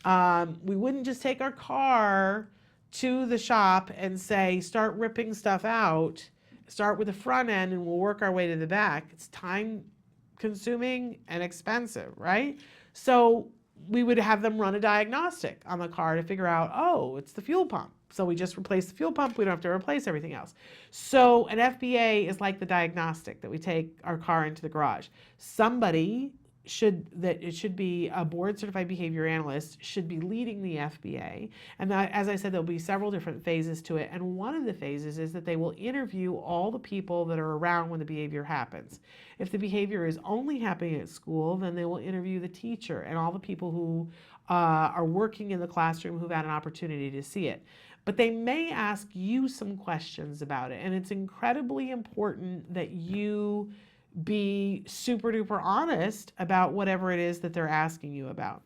We wouldn't just take our car to the shop and say, start ripping stuff out, start with the front end and we'll work our way to the back. It's time consuming and expensive, right? So we would have them run a diagnostic on the car to figure out, oh, it's the fuel pump. So we just replace the fuel pump. We don't have to replace everything else. So an FBA is like the diagnostic that we take our car into the garage. Somebody it should be a board certified behavior analyst should be leading the FBA. And that, as I said, there'll be several different phases to it. And one of the phases is that they will interview all the people that are around when the behavior happens. If the behavior is only happening at school, then they will interview the teacher and all the people who are working in the classroom who've had an opportunity to see it. But they may ask you some questions about it. And it's incredibly important that you be super duper honest about whatever it is that they're asking you about.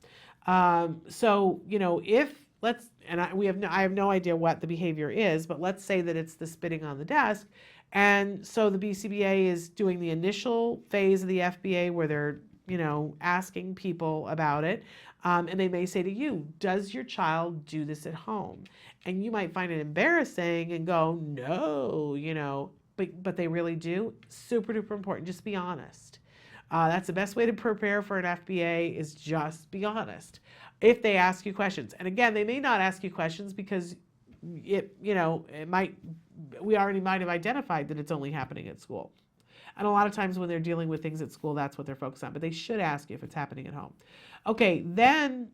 So, if I have no idea what the behavior is, but let's say that it's the spitting on the desk. And so the BCBA is doing the initial phase of the FBA where they're, asking people about it. And they may say to you, does your child do this at home? And you might find it embarrassing and go, no, but they really do. Super duper important. Just be honest. That's the best way to prepare for an FBA, is just be honest. If they ask you questions, and again, they may not ask you questions because we already might have identified that it's only happening at school. And a lot of times when they're dealing with things at school, that's what they're focused on. But they should ask you if it's happening at home. Okay, then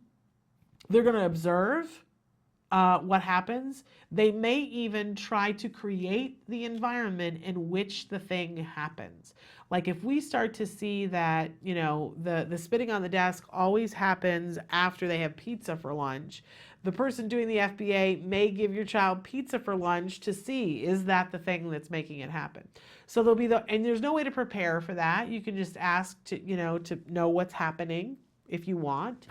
they're going to observe what happens. They may even try to create the environment in which the thing happens. Like if we start to see that, the spitting on the desk always happens after they have pizza for lunch, the person doing the FBA may give your child pizza for lunch to see, is that the thing that's making it happen? So there'll be and there's no way to prepare for that. You can just ask to know what's happening if you want.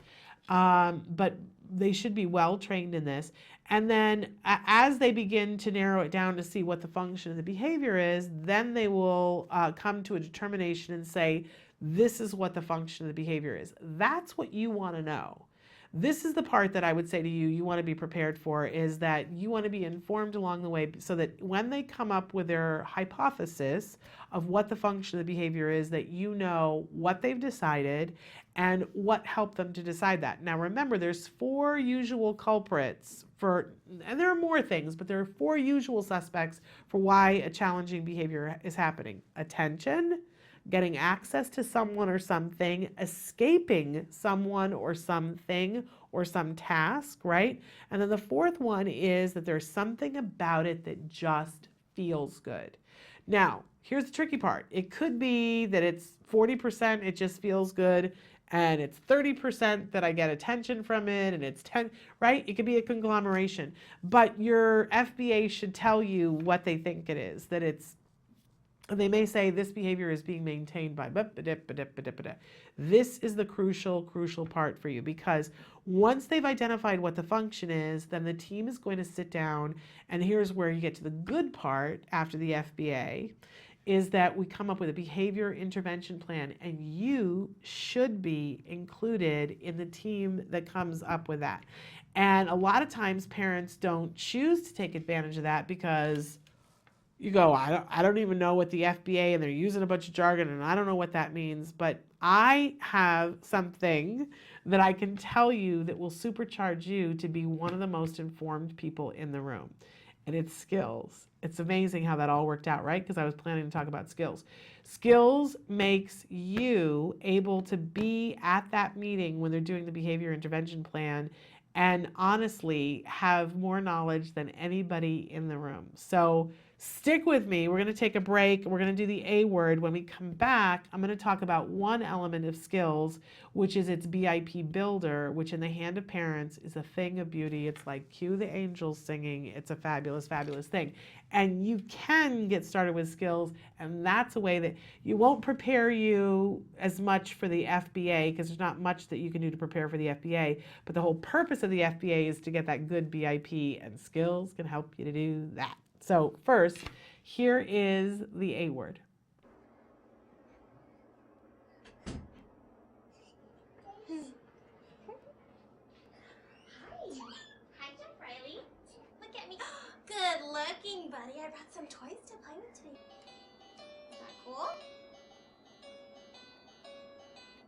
But they should be well trained in this. And then as they begin to narrow it down to see what the function of the behavior is, then they will come to a determination and say, this is what the function of the behavior is. That's what you want to know. This is the part that I would say to you want to be prepared for, is that you want to be informed along the way so that when they come up with their hypothesis of what the function of the behavior is, that you know what they've decided and what helped them to decide that. Now remember, there's 4 usual culprits and there are more things, but there are 4 usual suspects for why a challenging behavior is happening. Attention, getting access to someone or something, escaping someone or something or some task, right? And then the 4th one is that there's something about it that just feels good. Now, here's the tricky part. It could be that it's 40%, it just feels good, and it's 30% that I get attention from it, and it's 10, right? It could be a conglomeration. But your FBA should tell you what they think it is, that it's, they may say this behavior is being maintained by, this is the crucial part for you, because once they've identified what the function is, then the team is going to sit down, and here's where you get to the good part after the FBA, is that we come up with a behavior intervention plan, and you should be included in the team that comes up with that. And a lot of times parents don't choose to take advantage of that because you go, I don't even know what the FBA, and they're using a bunch of jargon, and I don't know what that means, but I have something that I can tell you that will supercharge you to be one of the most informed people in the room. And it's skills. It's amazing how that all worked out, right? Because I was planning to talk about skills. Skills makes you able to be at that meeting when they're doing the behavior intervention plan and honestly have more knowledge than anybody in the room. So stick with me. We're going to take a break. We're going to do the A word. When we come back, I'm going to talk about one element of skills, which is its BIP builder, which in the hand of parents is a thing of beauty. It's like cue the angels singing. It's a fabulous, fabulous thing. And you can get started with skills, and that's a way that you won't prepare you as much for the FBA, because there's not much that you can do to prepare for the FBA, but the whole purpose of the FBA is to get that good BIP, and skills can help you to do that. So first, here is the A word. Hi, Jeff Riley. Look at me. Good looking, buddy. I brought some toys to play with today. Is that cool?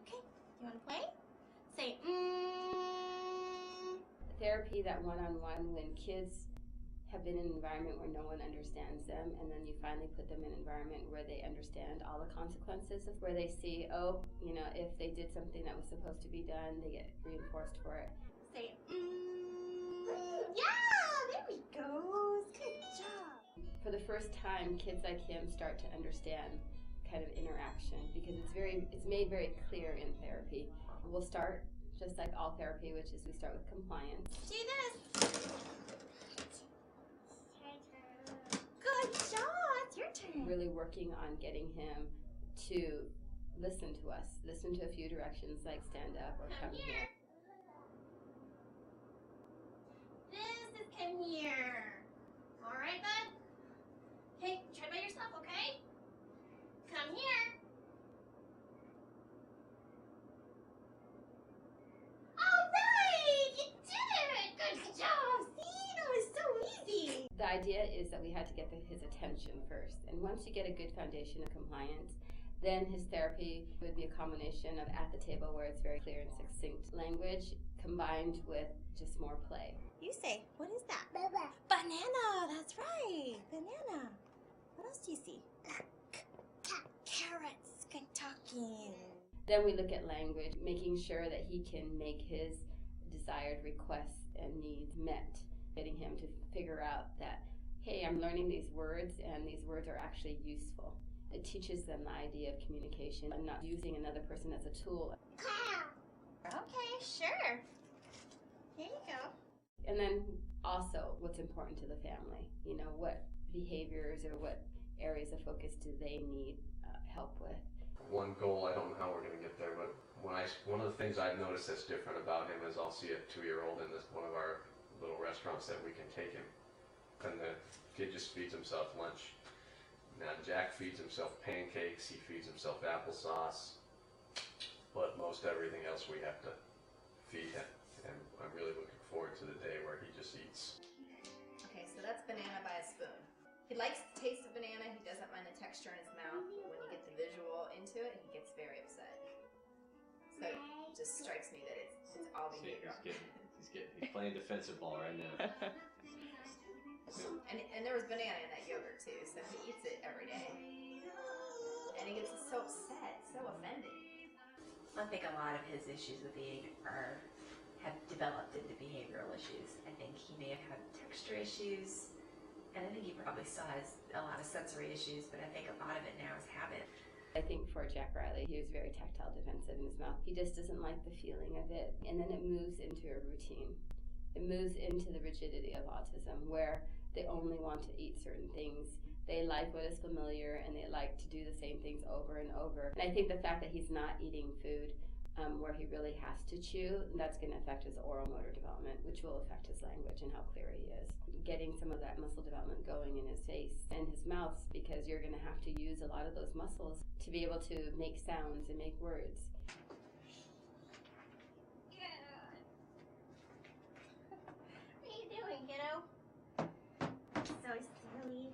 Okay, you want to play? Say, Therapy, that one-on-one, when kids have been in an environment where no one understands them, and then you finally put them in an environment where they understand all the consequences of where they see, oh, you know, if they did something that was supposed to be done, they get reinforced for it. say, yeah, there we go. Good job. For the first time, kids like him start to understand kind of interaction, because it's made very clear in therapy. We'll start just like all therapy, which is we start with compliance. Do this. Good job. It's your turn. Really working on getting him to listen to us, listen to a few directions like stand up or come here. This is come here. All right, bud? Hey, try by yourself, okay? Come here. All right, you did it. Good job. See, that was so easy. The idea is that we had to get his attention first, and once you get a good foundation of compliance, then his therapy would be a combination of at the table, where it's very clear and succinct language combined with just more play. You say, what is that? Banana, that's right. Banana. What else do you see? Carrots. Good talking. Then we look at language, making sure that he can make his desired requests and needs met, getting him to figure out that, hey, I'm learning these words, and these words are actually useful. It teaches them the idea of communication. I'm not using another person as a tool. Okay, sure. Here you go. And then also what's important to the family. You know, what behaviors or what areas of focus do they need help with? One goal, I don't know how we're going to get there, but one of the things I've noticed that's different about him is I'll see a 2-year-old in one of our little restaurants that we can take him, and the kid just feeds himself lunch. Now Jack feeds himself pancakes, he feeds himself applesauce, but most everything else we have to feed him, and I'm really looking forward to the day where he just eats. Okay, so that's banana by a spoon. He likes the taste of banana, he doesn't mind the texture in his mouth, but when you get the visual into it, he gets very upset. So it just strikes me that it's all behavior. He's playing defensive ball right now. And there was banana in that yogurt too, so he eats it every day. And he gets so upset, so offended. I think a lot of his issues with eating have developed into behavioral issues. I think he may have had texture issues, and I think he probably still has a lot of sensory issues, but I think a lot of it now is habit. I think for Jack Riley, he was very tactile defensive in his mouth. He just doesn't like the feeling of it. And then it moves into a routine. It moves into the rigidity of autism, where they only want to eat certain things. They like what is familiar, and they like to do the same things over and over. And I think the fact that he's not eating food where he really has to chew, that's going to affect his oral motor development, which will affect his language and how clear he is. Getting some of that muscle development going in his face and his mouth, because you're going to have to use a lot of those muscles to be able to make sounds and make words. What are you doing, kiddo? So silly.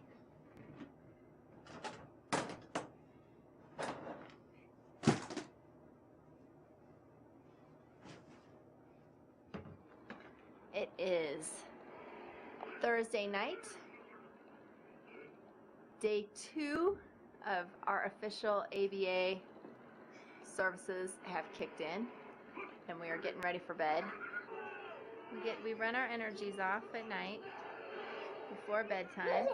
It is Thursday night. Day 2 of our official ABA services have kicked in, and we are getting ready for bed. We run our energies off at night before bedtime.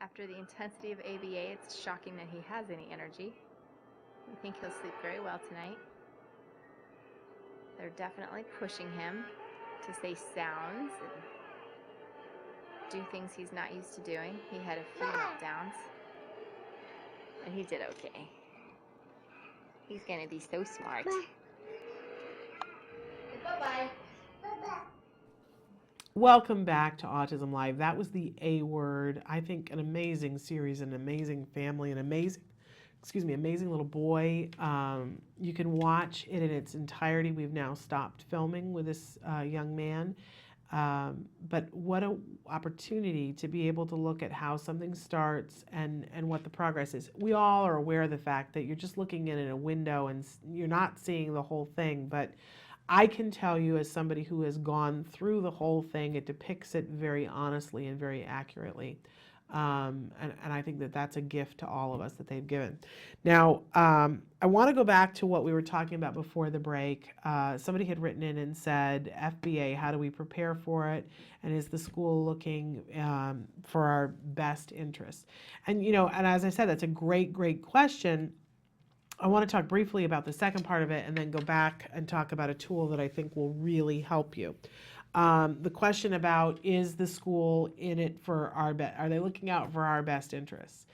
After the intensity of ABA, it's shocking that he has any energy. We think he'll sleep very well tonight. They're definitely pushing him to say sounds and do things he's not used to doing. He had a few meltdowns, and he did okay. He's gonna be so smart. Bye-bye. Welcome back to Autism Live. That was the A Word. I think an amazing series, an amazing family, an amazing little boy. You can watch it in its entirety. We've now stopped filming with this young man. But what an opportunity to be able to look at how something starts and what the progress is. We all are aware of the fact that you're just looking in a window and you're not seeing the whole thing. But I can tell you, as somebody who has gone through the whole thing, it depicts it very honestly and very accurately. And I think that that's a gift to all of us that they've given. Now, I want to go back to what we were talking about before the break. Somebody had written in and said, FBA, how do we prepare for it? And is the school looking for our best interests? And, and as I said, that's a great, great question. I want to talk briefly about the second part of it and then go back and talk about a tool that I think will really help you. The question about, is the school in it for our best? Are they looking out for our best interests?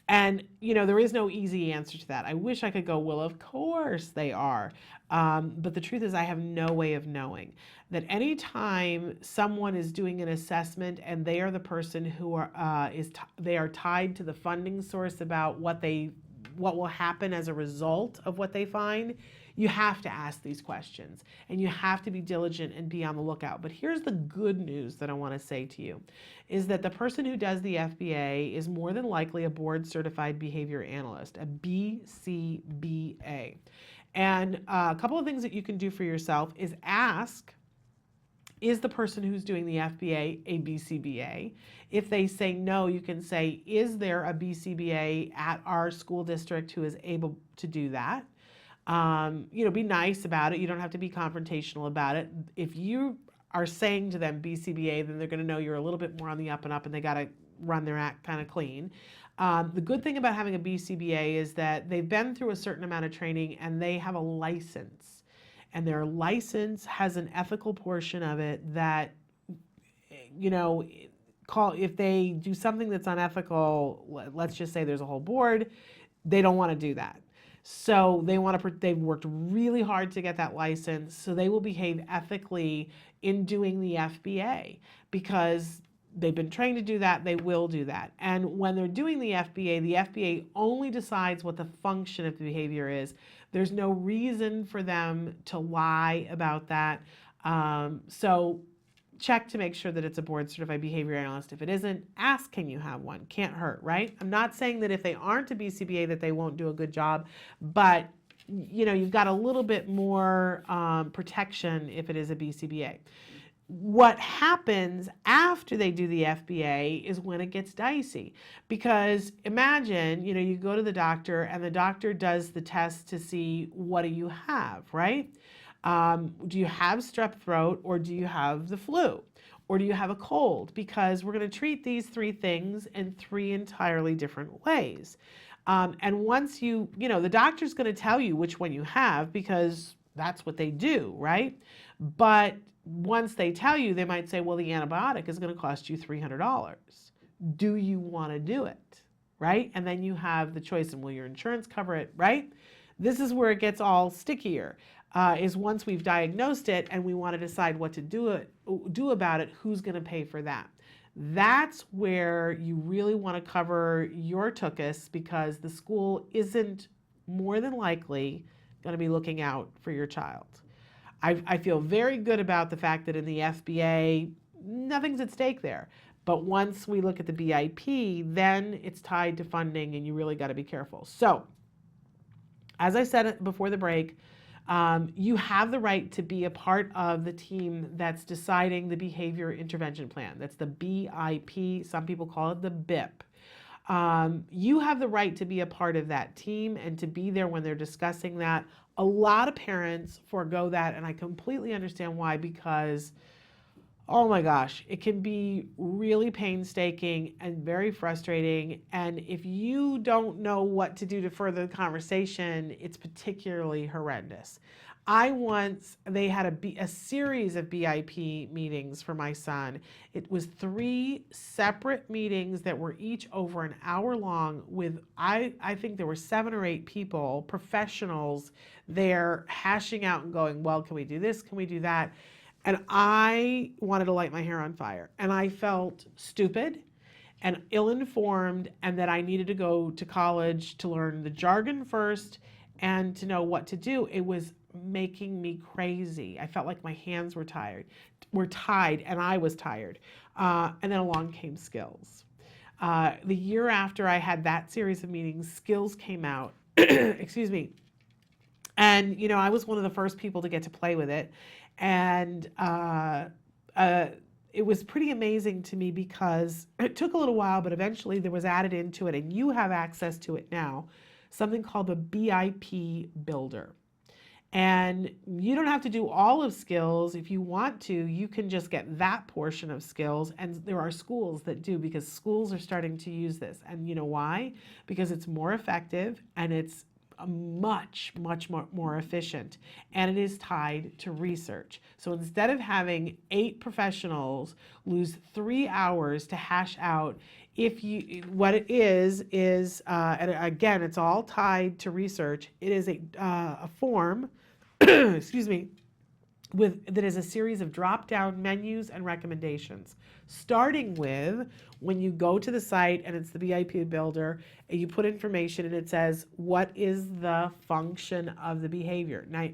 And, there is no easy answer to that. I wish I could go, well, of course they are. But the truth is I have no way of knowing that anytime someone is doing an assessment and they are the person who they are tied to the funding source about what will happen as a result of what they find, you have to ask these questions and you have to be diligent and be on the lookout. But here's the good news that I want to say to you is that the person who does the FBA is more than likely a board certified behavior analyst, a BCBA. And a couple of things that you can do for yourself is ask, is the person who's doing the FBA a BCBA? If they say no, you can say, is there a BCBA at our school district who is able to do that? Be nice about it. You don't have to be confrontational about it. If you are saying to them BCBA, then they're going to know you're a little bit more on the up and up and they got to run their act kind of clean. The good thing about having a BCBA is that they've been through a certain amount of training and they have a license. And their license has an ethical portion of it that, if they do something that's unethical, let's just say there's a whole board, they don't want to do that. So they've worked really hard to get that license, so they will behave ethically in doing the FBA because they've been trained to do that, they will do that. And when they're doing the FBA only decides what the function of the behavior is. There's no reason for them to lie about that. So check to make sure that it's a board certified behavior analyst. If it isn't, ask, can you have one? Can't hurt, right? I'm not saying that if they aren't a BCBA that they won't do a good job, but you've got a little bit more protection if it is a BCBA. What happens after they do the FBA is when it gets dicey, because imagine, you go to the doctor and the doctor does the test to see what do you have, right? Do you have strep throat or do you have the flu? or do you have a cold? Because we're going to treat these three things in three entirely different ways. And once the doctor's going to tell you which one you have because that's what they do, right? But once they tell you, they might say, well, the antibiotic is going to cost you $300. Do you want to do it, right? And then you have the choice, and will your insurance cover it, right? This is where it gets all stickier, is once we've diagnosed it and we want to decide what to do about it, who's going to pay for that? That's where you really want to cover your tuchus, because the school isn't more than likely going to be looking out for your child. I feel very good about the fact that in the FBA, nothing's at stake there. But once we look at the BIP, then it's tied to funding, and you really got to be careful. So, as I said before the break, you have the right to be a part of the team that's deciding the behavior intervention plan. That's the BIP. Some people call it the BIP. You have the right to be a part of that team and to be there when they're discussing that. A lot of parents forego that, and I completely understand why, because, oh my gosh, it can be really painstaking and very frustrating. And if you don't know what to do to further the conversation, it's particularly horrendous. They had a series of BIP meetings for my son. It was 3 separate meetings that were each over an hour long with, I think there were 7 or 8 people, professionals there, hashing out and going, well, can we do this? Can we do that? And I wanted to light my hair on fire. And I felt stupid and ill-informed, and that I needed to go to college to learn the jargon first and to know what to do. It was making me crazy. I felt like my hands were tied, and I was tired. And then along came skills. The year after I had that series of meetings, skills came out. Excuse me. And, I was one of the first people to get to play with it. And it was pretty amazing to me, because it took a little while, but eventually there was added into it, and you have access to it now, something called the BIP Builder. And you don't have to do all of skills. If you want to, you can just get that portion of skills. And there are schools that do, because schools are starting to use this. And you know why? Because it's more effective, and it's much more efficient, and it is tied to research. So instead of having 8 professionals lose 3 hours to hash out, what it is, and again, it's all tied to research. It is a form, excuse me, that is a series of drop-down menus and recommendations, starting with when you go to the site and it's the BIP Builder, and you put information and it says, what is the function of the behavior? Now,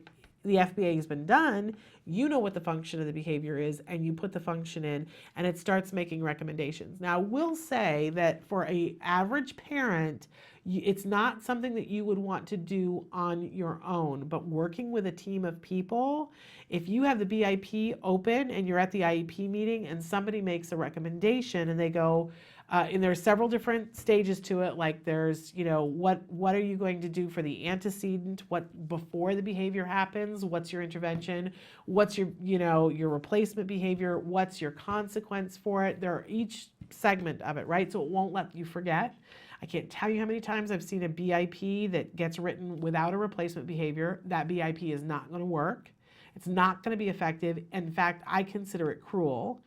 the FBA has been done, you know what the function of the behavior is, and you put the function in, and it starts making recommendations. Now, I will say that for an average parent, it's not something that you would want to do on your own, but working with a team of people, if you have the BIP open and you're at the IEP meeting and somebody makes a recommendation and they go, and there are several different stages to it, like there's, what are you going to do for the antecedent, what before the behavior happens, what's your intervention, what's your, your replacement behavior, what's your consequence for it. There are each segment of it, right? So it won't let you forget. I can't tell you how many times I've seen a BIP that gets written without a replacement behavior. That BIP is not going to work. It's not going to be effective. In fact, I consider it cruel.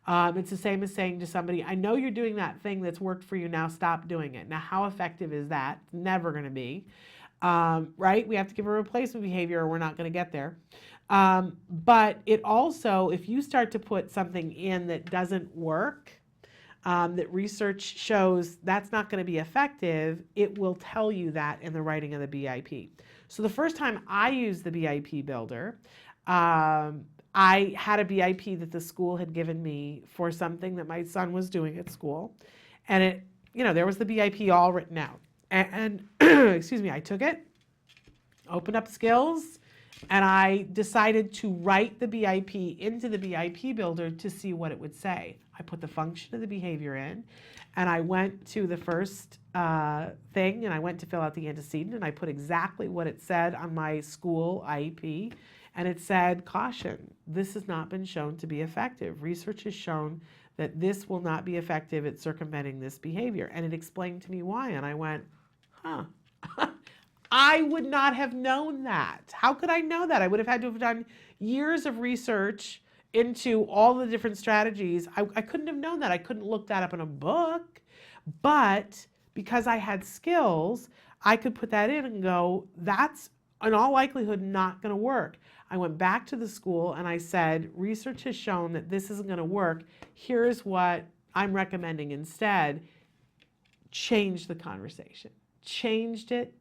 It's the same as saying to somebody, I know you're doing that thing that's worked for you, now stop doing it. Now, how effective is that? It's never going to be, right? We have to give a replacement behavior or we're not going to get there. But it also, if you start to put something in that doesn't work, that research shows that's not going to be effective, it will tell you that in the writing of the BIP. So the first time I used the BIP Builder, I had a BIP that the school had given me for something that my son was doing at school. And it, there was the BIP all written out. And excuse me, I took it, opened up skills, and I decided to write the BIP into the BIP Builder to see what it would say. I put the function of the behavior in, and I went to the first thing, and I went to fill out the antecedent, and I put exactly what it said on my school IEP, And it said, caution, this has not been shown to be effective. Research has shown that this will not be effective at circumventing this behavior. And it explained to me why. And I went, huh. I would not have known that. How could I know that? I would have had to have done years of research into all the different strategies. I couldn't have known that. I couldn't look that up in a book. But because I had skills, I could put that in and go, that's in all likelihood not going to work. I went back to the school and I said, research has shown that this isn't going to work. Here's what I'm recommending instead. Change the conversation. Changed it.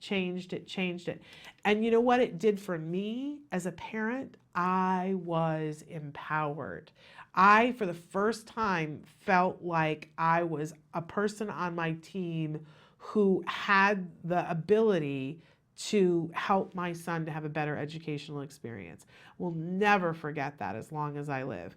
And you know what it did for me as a parent? I was empowered. I, for the first time, felt like I was a person on my team who had the ability to help my son to have a better educational experience. We'll never forget that as long as I live.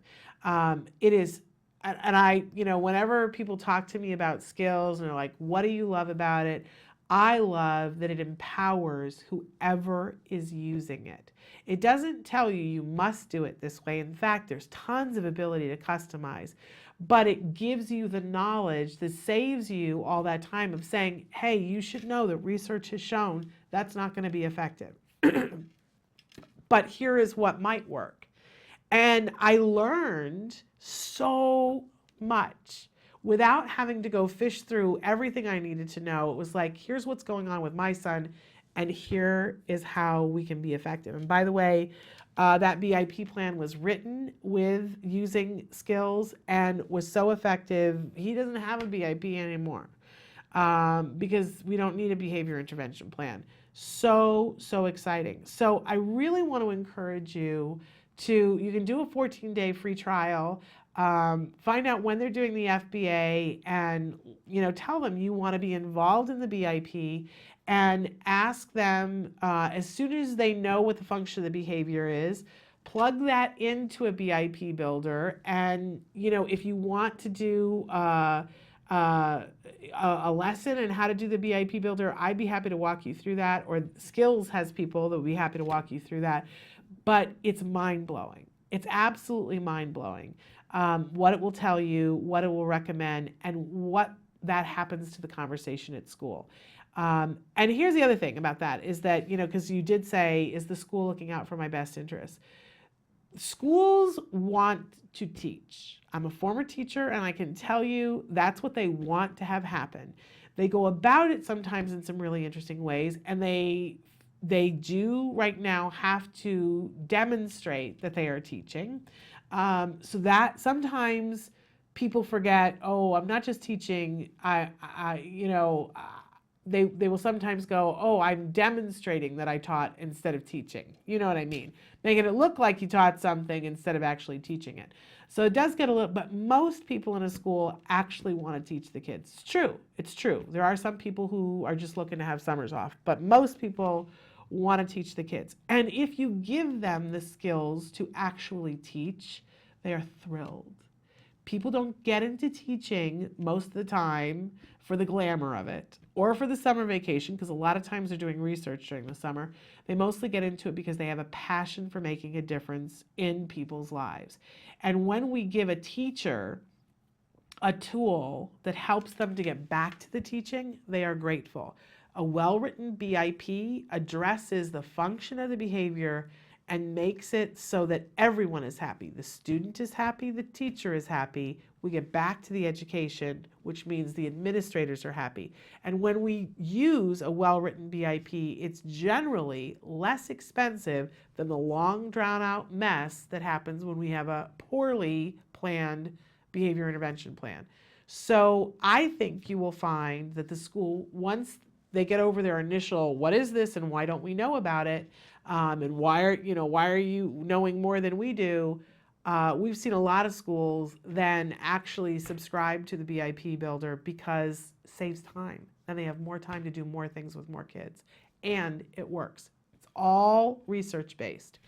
It is, and I, whenever people talk to me about skills and they're like, what do you love about it? I love that it empowers whoever is using it. It doesn't tell you you must do it this way. In fact, there's tons of ability to customize, but it gives you the knowledge that saves you all that time of saying, hey, you should know that research has shown that's not going to be effective. But here is what might work. And I learned so much without having to go fish through everything I needed to know. It was like, here's what's going on with my son, and here is how we can be effective. And by the way, that BIP plan was written with using skills and was so effective, he doesn't have a BIP anymore because we don't need a behavior intervention plan. So exciting. So I really want to encourage you you can do a 14-day free trial. Find out when they're doing the FBA and, tell them you want to be involved in the BIP and ask them as soon as they know what the function of the behavior is, plug that into a BIP builder. And, if you want to do a lesson on how to do the BIP builder, I'd be happy to walk you through that, or Skills has people that would be happy to walk you through that. But it's mind-blowing. It's absolutely mind-blowing. What it will tell you, what it will recommend, and what that happens to the conversation at school. And here's the other thing about that is that, because you did say, is the school looking out for my best interests? Schools want to teach. I'm a former teacher, and I can tell you that's what they want to have happen. They go about it sometimes in some really interesting ways, and they do right now have to demonstrate that they are teaching. So that sometimes people forget, oh, I'm not just teaching. They will sometimes go, oh, I'm demonstrating that I taught instead of teaching. You know what I mean? Making it look like you taught something instead of actually teaching it. So it does get a little, but most people in a school actually want to teach the kids. It's true. It's true. There are some people who are just looking to have summers off, but most people want to teach the kids. And if you give them the skills to actually teach, they are thrilled. People don't get into teaching most of the time for the glamour of it or for the summer vacation, because a lot of times they're doing research during the summer. They mostly get into it because they have a passion for making a difference in people's lives. And when we give a teacher a tool that helps them to get back to the teaching, they are grateful. A well-written BIP addresses the function of the behavior and makes it so that everyone is happy. The student is happy, the teacher is happy. We get back to the education, which means the administrators are happy. And when we use a well-written BIP, it's generally less expensive than the long, drawn-out mess that happens when we have a poorly planned behavior intervention plan. So I think you will find that the school, once they get over their initial, what is this and why don't we know about it? And why are you knowing more than we do? We've seen a lot of schools then actually subscribe to the BIP builder because it saves time. Then they have more time to do more things with more kids. And it works. It's all research-based.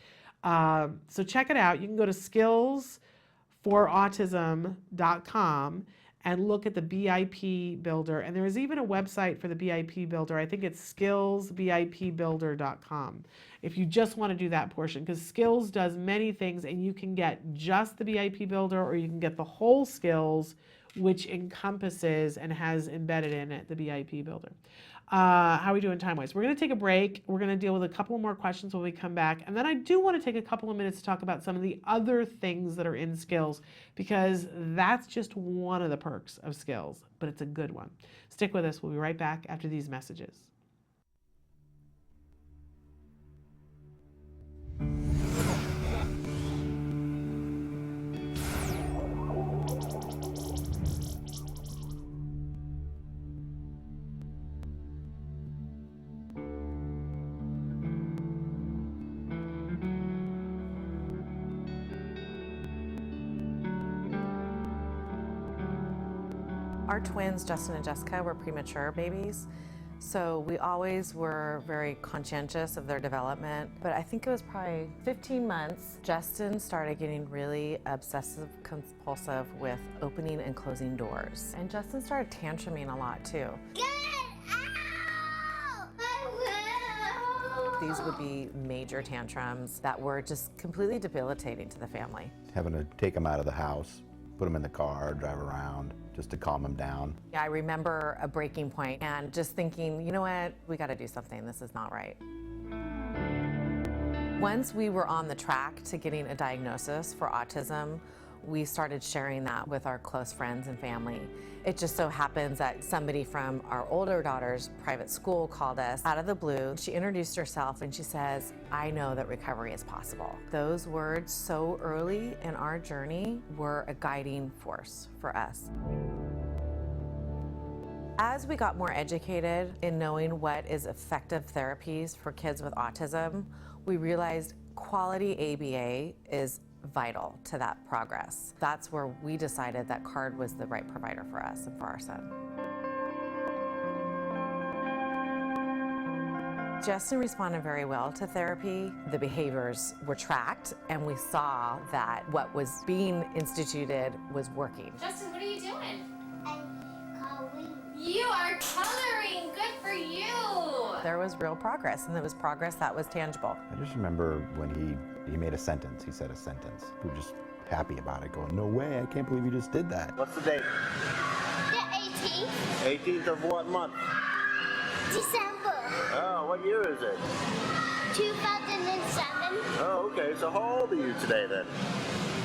So check it out. You can go to skillsforautism.com and look at the BIP Builder. And there is even a website for the BIP Builder. I think it's skillsbipbuilder.com. If you just want to do that portion, because Skills does many things, and you can get just the BIP Builder, or you can get the whole Skills, which encompasses and has embedded in it the BIP Builder. How are we doing time-wise? We're going to take a break. We're going to deal with a couple more questions when we come back. And then I do want to take a couple of minutes to talk about some of the other things that are in Skills, because that's just one of the perks of Skills, but it's a good one. Stick with us. We'll be right back after these messages. Our twins, Justin and Jessica, were premature babies, so we always were very conscientious of their development. But I think it was probably 15 months, Justin started getting really obsessive compulsive with opening and closing doors. And Justin started tantruming a lot too. These would be major tantrums that were just completely debilitating to the family. Having to take them out of the house, put them in the car, drive around, just to calm them down. Yeah, I remember a breaking point and just thinking, you know what, we got to do something. This is not right. Once we were on the track to getting a diagnosis for autism, we started sharing that with our close friends and family. It just so happens that somebody from our older daughter's private school called us out of the blue. She introduced herself and she says, I know that recovery is possible. Those words so early in our journey were a guiding force for us. As we got more educated in knowing what is effective therapies for kids with autism, we realized quality ABA is vital to that progress. That's where we decided that CARD was the right provider for us and for our son. Justin responded very well to therapy. The behaviors were tracked, and we saw that what was being instituted was working. Justin, what are you doing? I'm coloring. You are coloring. Good for you. There was real progress, and it was progress that was tangible. I just remember when he made a sentence, he said a sentence. We were just happy about it, going, no way, I can't believe you just did that. What's the date? The 18th. 18th of what month? December. Oh, what year is it? 2007. Oh, okay, so how old are you today then?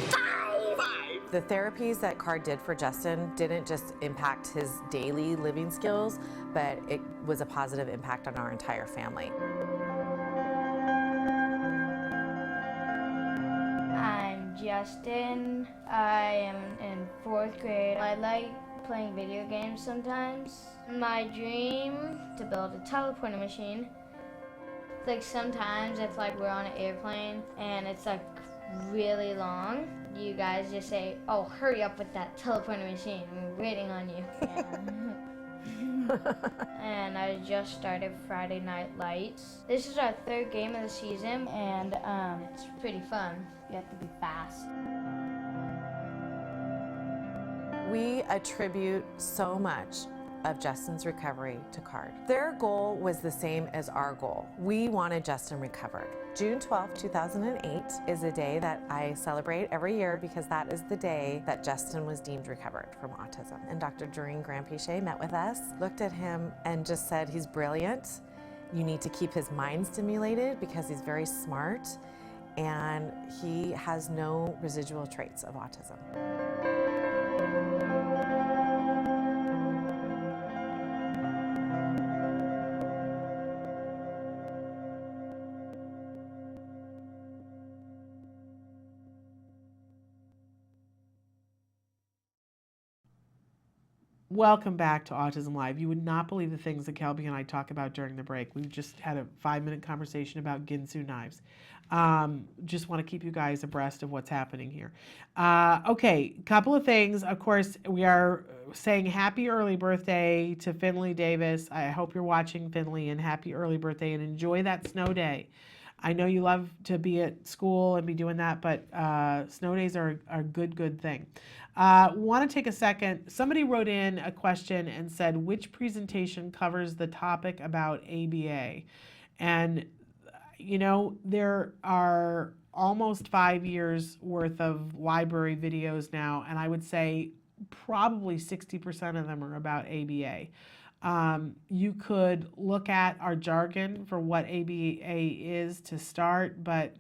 5. The therapies that CARD did for Justin didn't just impact his daily living skills, but it was a positive impact on our entire family. I'm Justin. I am in 4th grade. I like playing video games sometimes. My dream to build a teleporting machine. Like sometimes it's like we're on an airplane and it's like really long. You guys just say, oh, hurry up with that teleporting machine. I'm waiting on you. And I just started Friday Night Lights. This is our 3rd game of the season, and it's pretty fun. You have to be fast. We attribute so much of Justin's recovery to CARD. Their goal was the same as our goal. We wanted Justin recovered. June 12, 2008 is a day that I celebrate every year because that is the day that Justin was deemed recovered from autism. And Dr. Doreen Grandpichet met with us, looked at him and just said, he's brilliant. You need to keep his mind stimulated because he's very smart and he has no residual traits of autism. Welcome back to Autism Live. You would not believe the things that Kelby and I talk about during the break. We just had a 5-minute conversation about Ginsu knives. Just want to keep you guys abreast of what's happening here. Okay, couple of things. Of course, we are saying happy early birthday to Finley Davis. I hope you're watching, Finley, and happy early birthday and enjoy that snow day. I know you love to be at school and be doing that, but snow days are a good thing. Want to take a second. Somebody wrote in a question and said, which presentation covers the topic about ABA? And, you know, there are almost 5 years worth of library videos now, and I would say probably 60% of them are about ABA. You could look at our jargon for what ABA is to start, but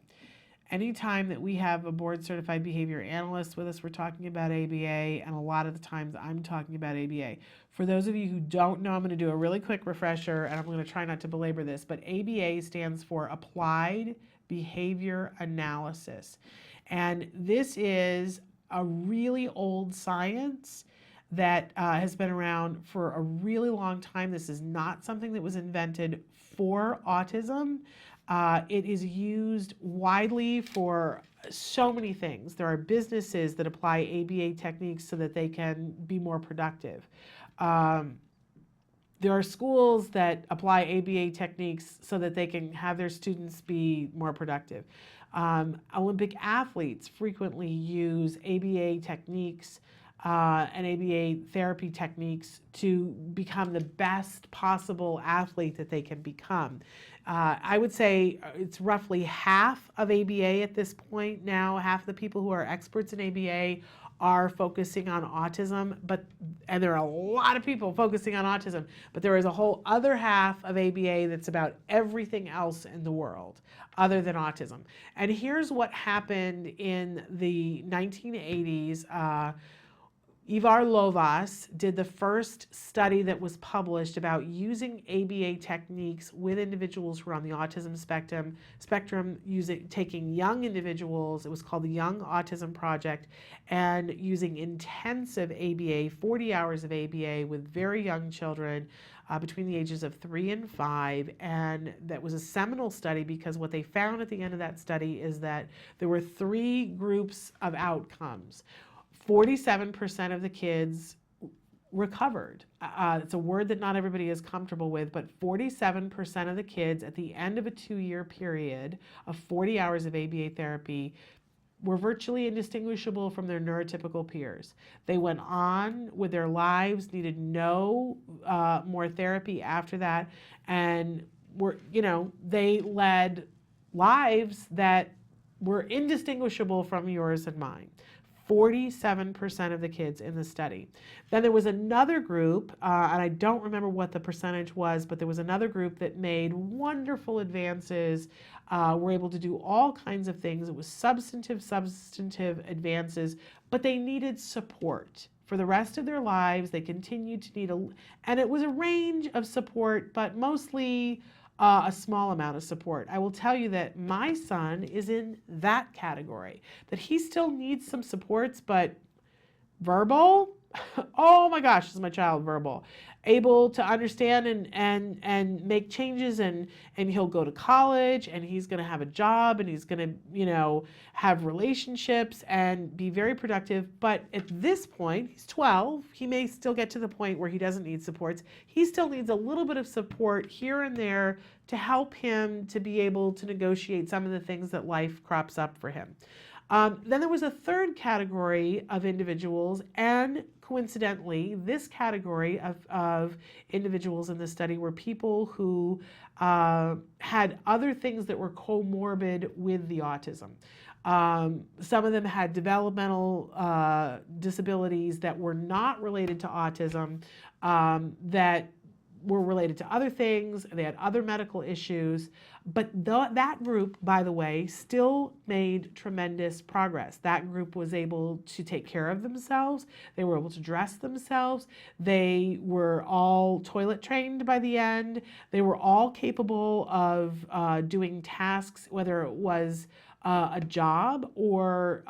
anytime that we have a board certified behavior analyst with us, we're talking about ABA, and a lot of the times I'm talking about ABA. For those of you who don't know, I'm going to do a really quick refresher, and I'm going to try not to belabor this, but ABA stands for Applied Behavior Analysis. And this is a really old science that has been around for a really long time. This is not something that was invented for autism. It is used widely for so many things. There are businesses that apply ABA techniques so that they can be more productive. There are schools that apply ABA techniques so that they can have their students be more productive. Olympic athletes frequently use ABA techniques and ABA therapy techniques to become the best possible athlete that they can become. I would say it's roughly half of ABA at this point now. Half the people who are experts in ABA are focusing on autism, and there are a lot of people focusing on autism, but there is a whole other half of ABA that's about everything else in the world other than autism. And here's what happened in the 1980s. Ivar Lovaas did the first study that was published about using ABA techniques with individuals who are on the autism spectrum, taking young individuals. It was called the Young Autism Project, and using intensive ABA, 40 hours of ABA with very young children between the ages of 3 and 5. And that was a seminal study because what they found at the end of that study is that there were 3 groups of outcomes. 47% of the kids recovered. It's a word that not everybody is comfortable with, but 47% of the kids at the end of a 2-year period of 40 hours of ABA therapy were virtually indistinguishable from their neurotypical peers. They went on with their lives, needed no more therapy after that, and they led lives that were indistinguishable from yours and mine. 47% of the kids in the study. Then there was another group, and I don't remember what the percentage was, but there was another group that made wonderful advances, were able to do all kinds of things. It was substantive advances, but they needed support. For the rest of their lives, they continued to need and it was a range of support, but mostly a small amount of support. I will tell you that my son is in that category, that he still needs some supports, but verbal, oh my gosh, is my child verbal? Able to understand and make changes, and he'll go to college, and he's gonna have a job, and he's gonna, have relationships and be very productive. But at this point, he's 12, he may still get to the point where he doesn't need supports. He still needs a little bit of support here and there to help him to be able to negotiate some of the things that life crops up for him. Then there was a third category of individuals, and coincidentally, this category of individuals in the study were people who had other things that were comorbid with the autism. Some of them had developmental disabilities that were not related to autism, that were related to other things. They had other medical issues, but that group, by the way, still made tremendous progress. That group was able to take care of themselves. They were able to dress themselves. They were all toilet trained by the end. They were all capable of doing tasks, whether it was a job or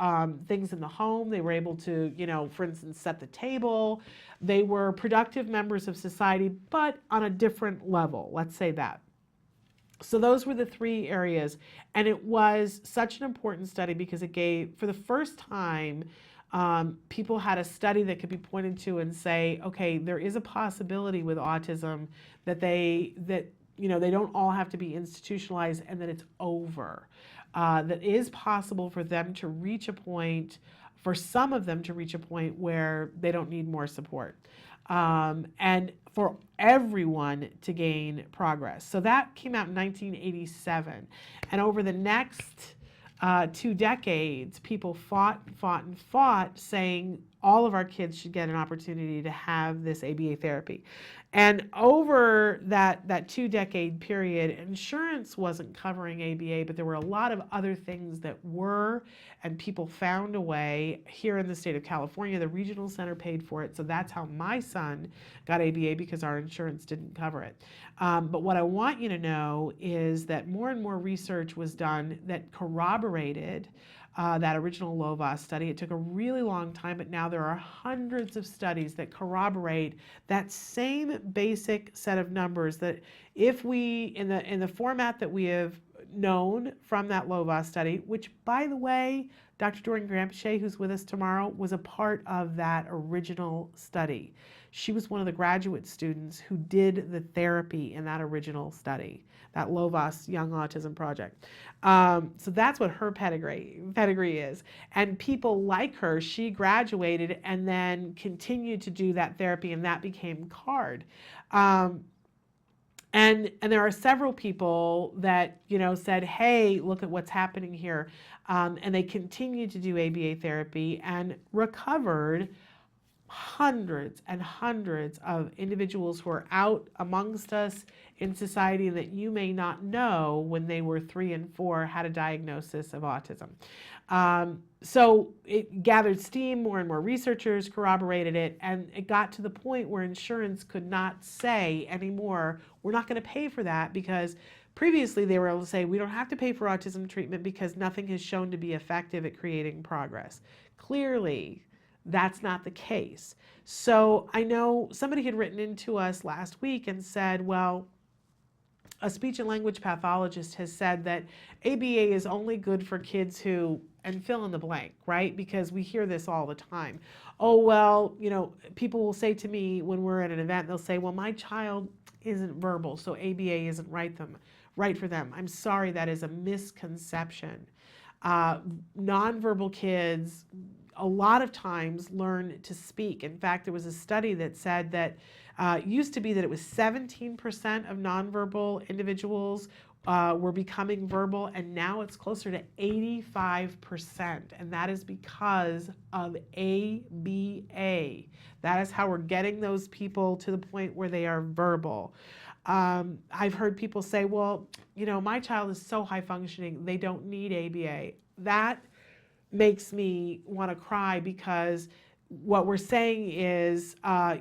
things in the home. They were able to, for instance, set the table. They were productive members of society, but on a different level, let's say that. So those were the 3 areas, and it was such an important study because it gave, for the first time, people had a study that could be pointed to and say, okay, there is a possibility with autism that they don't all have to be institutionalized and that it's over. That is possible for them to reach a point, for some of them to reach a point where they don't need more support. And for everyone to gain progress. So that came out in 1987. And over the next 2 decades, people fought saying all of our kids should get an opportunity to have this ABA therapy. And over that 2-decade period, insurance wasn't covering ABA, but there were a lot of other things that were, and people found a way. Here in the state of California, the regional center paid for it, so that's how my son got ABA, because our insurance didn't cover it. But what I want you to know is that more and more research was done that corroborated that original Lovaas study. It took a really long time, but now there are hundreds of studies that corroborate that same basic set of numbers, that if we, in the format that we have known from that Lovaas study, which, by the way, Dr. Doreen Gramsche, who's with us tomorrow, was a part of that original study. She was one of the graduate students who did the therapy in that original study, that Lovaas Young Autism Project. So that's what her pedigree is. And people like her, she graduated and then continued to do that therapy, and that became CARD. And there are several people that, said, hey, look at what's happening here. And they continued to do ABA therapy and recovered hundreds and hundreds of individuals who are out amongst us in society that you may not know when they were 3 and 4 had a diagnosis of autism. So it gathered steam, more and more researchers corroborated it, and it got to the point where insurance could not say anymore, we're not going to pay for that, because previously they were able to say, we don't have to pay for autism treatment because nothing has shown to be effective at creating progress. Clearly, that's not the case. So I know somebody had written into us last week and said, well, a speech and language pathologist has said that ABA is only good for kids who, and fill in the blank, right? Because we hear this all the time. Oh, well, people will say to me when we're at an event, they'll say, well, my child isn't verbal, so ABA isn't right for them. I'm sorry, that is a misconception. Nonverbal kids a lot of times learn to speak. In fact, there was a study that said that used to be that it was 17% of nonverbal individuals were becoming verbal, and now it's closer to 85%, and that is because of ABA. That is how we're getting those people to the point where they are verbal. I've heard people say, well, my child is so high functioning, they don't need ABA. That makes me want to cry, because what we're saying is, I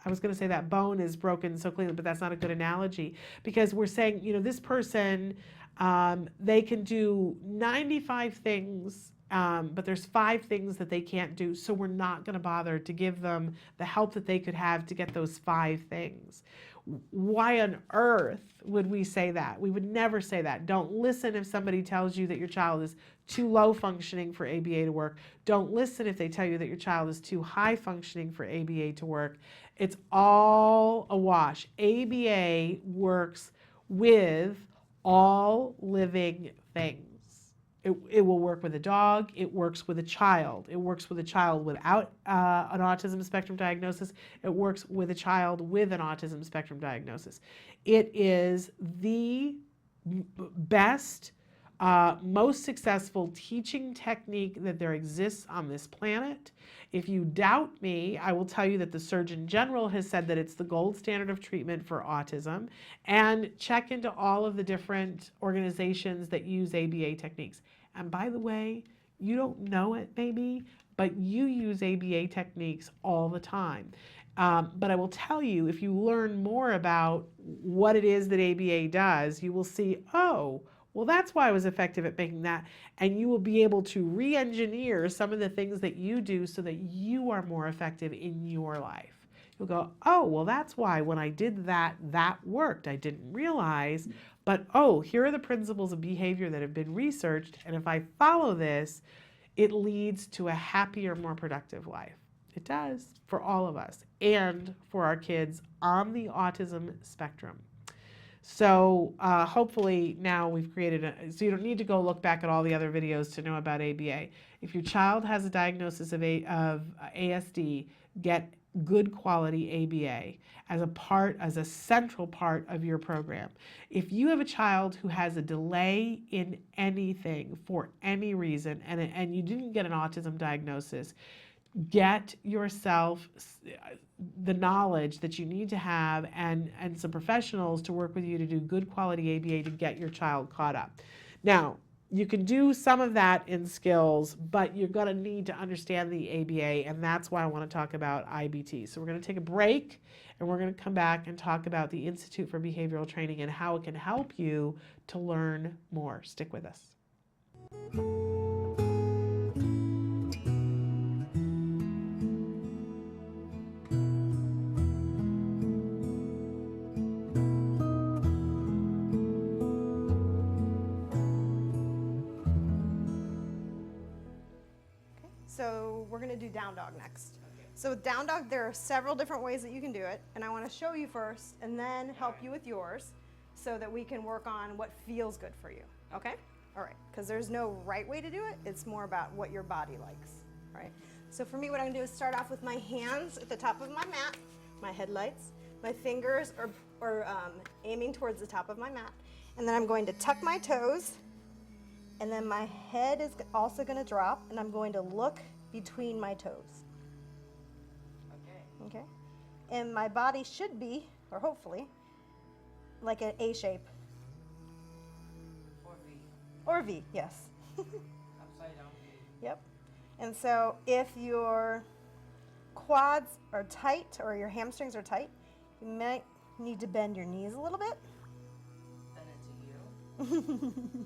was going to say that bone is broken so cleanly, but that's not a good analogy, because we're saying, this person, they can do 95 things, but there's 5 things that they can't do, so we're not going to bother to give them the help that they could have to get those 5 things. Why on earth would we say that? We would never say that. Don't listen if somebody tells you that your child is too low functioning for ABA to work. Don't listen if they tell you that your child is too high functioning for ABA to work. It's all a wash. ABA works with all living things. It will work with a dog. It works with a child. It works with a child without an autism spectrum diagnosis. It works with a child with an autism spectrum diagnosis. It is the best, most successful teaching technique that there exists on this planet. If you doubt me, I will tell you that the Surgeon General has said that it's the gold standard of treatment for autism, and check into all of the different organizations that use ABA techniques. And by the way, you don't know it maybe, but you use ABA techniques all the time. But I will tell you, if you learn more about what it is that ABA does, you will see, oh, well, that's why I was effective at making that. And you will be able to re-engineer some of the things that you do so that you are more effective in your life. You'll go, oh, well, that's why when I did that, that worked. I didn't realize, but oh, here are the principles of behavior that have been researched. And if I follow this, it leads to a happier, more productive life. It does, for all of us and for our kids on the autism spectrum. So hopefully now we've created so you don't need to go look back at all the other videos to know about ABA. If your child has a diagnosis of ASD, get good quality ABA as a central part of your program. If you have a child who has a delay in anything for any reason and you didn't get an autism diagnosis, get yourself the knowledge that you need to have and some professionals to work with you to do good quality ABA to get your child caught up. Now, you can do some of that in skills, but you're going to need to understand the ABA, and that's why I want to talk about IBT. So we're going to take a break, and we're going to come back and talk about the Institute for Behavioral Training and how it can help you to learn more. Stick with us. So we're going to do down dog next. So with down dog, there are several different ways that you can do it, and I want to show you first and then help you with yours so that we can work on what feels good for you, okay? All right, because there's no right way to do it. It's more about what your body likes, all right? So for me, what I'm going to do is start off with my hands at the top of my mat, my headlights. My fingers are aiming towards the top of my mat, and then I'm going to tuck my toes. And then my head is also going to drop, and I'm going to look between my toes. Okay. And my body should be, or hopefully, like an A shape. Or V. Or V, yes. Upside down V. Yep. And so if your quads are tight or your hamstrings are tight, you might need to bend your knees a little bit. Then it's you.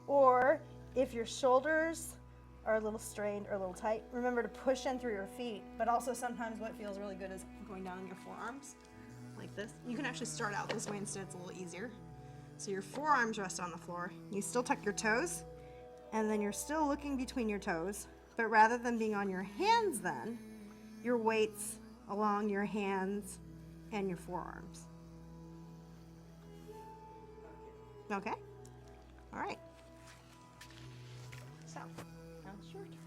Or if your shoulders are a little strained or a little tight, remember to push in through your feet, but also sometimes what feels really good is going down on your forearms, like this. You can actually start out this way instead, it's a little easier. So your forearms rest on the floor, you still tuck your toes, and then you're still looking between your toes, but rather than being on your hands then, your weight's along your hands and your forearms. Okay? All right. So, now it's your turn.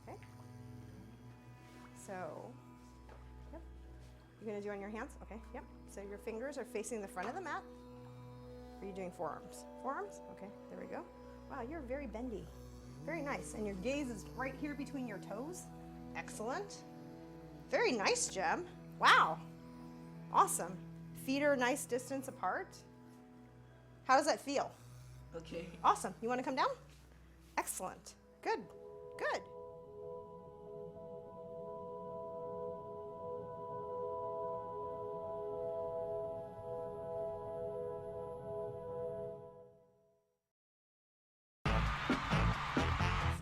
Okay. So, yep. You're going to do on your hands? Okay, yep. So your fingers are facing the front of the mat. Or are you doing forearms? Forearms? Okay, there we go. Wow, you're very bendy. Very nice. And your gaze is right here between your toes. Excellent. Very nice, Jem. Wow. Awesome. Feet are a nice distance apart. How does that feel? Okay. Awesome. You want to come down? Excellent. Good. Good.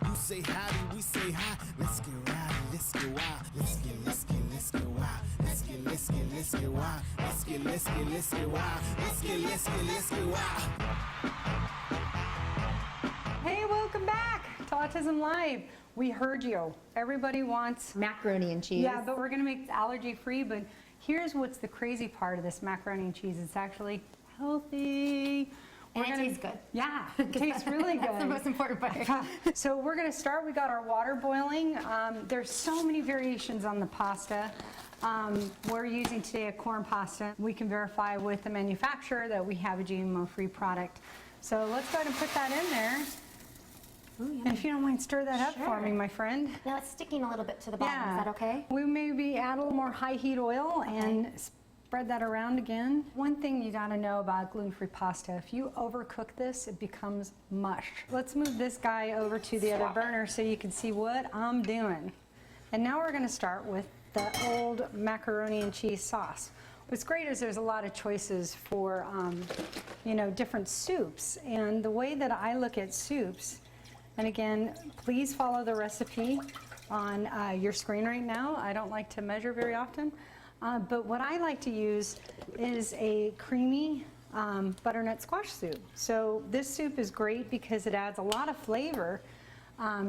You say howdy, we say hi. Let's get rowdy, let's get wild. Let's get wild. Let's get wild. Let's get wild. Let's get wild. Hey, welcome back to Autism Live. We heard you. Everybody wants macaroni and cheese. Yeah, but we're going to make it allergy free. But here's what's the crazy part of this macaroni and cheese. It's actually healthy. And it tastes good. Yeah, it tastes really good. That's the most important part. So we're going to start. We got our water boiling. There's so many variations on the pasta. We're using today a corn pasta. We can verify with the manufacturer that we have a GMO-free product. So let's go ahead and put that in there. Ooh, and if you don't mind, stir that up for me, my friend. Now it's sticking a little bit to the bottom. Yeah. Is that okay? We maybe add a little more high heat oil and spread that around again. One thing you gotta know about gluten-free pasta, if you overcook this, it becomes mush. Let's move this guy over to the other burner so you can see what I'm doing. And now we're gonna start with the old macaroni and cheese sauce. What's great is there's a lot of choices for, you know, different soups. And the way that I look at soups, and again, please follow the recipe on your screen right now. I don't like to measure very often. But what I like to use is a creamy butternut squash soup. So this soup is great because it adds a lot of flavor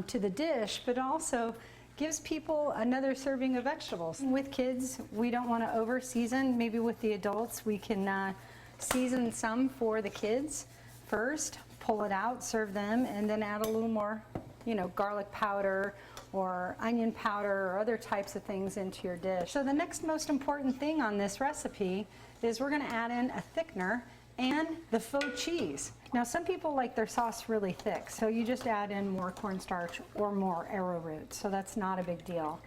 to the dish, but also gives people another serving of vegetables. With kids, we don't want to over season. Maybe with the adults, we can season some for the kids first, pull it out, serve them, and then add a little more, you know, garlic powder or onion powder or other types of things into your dish. So the next most important thing on this recipe is we're going to add in a thickener and the faux cheese. Now some people like their sauce really thick, so you just add in more cornstarch or more arrowroot, so that's not a big deal.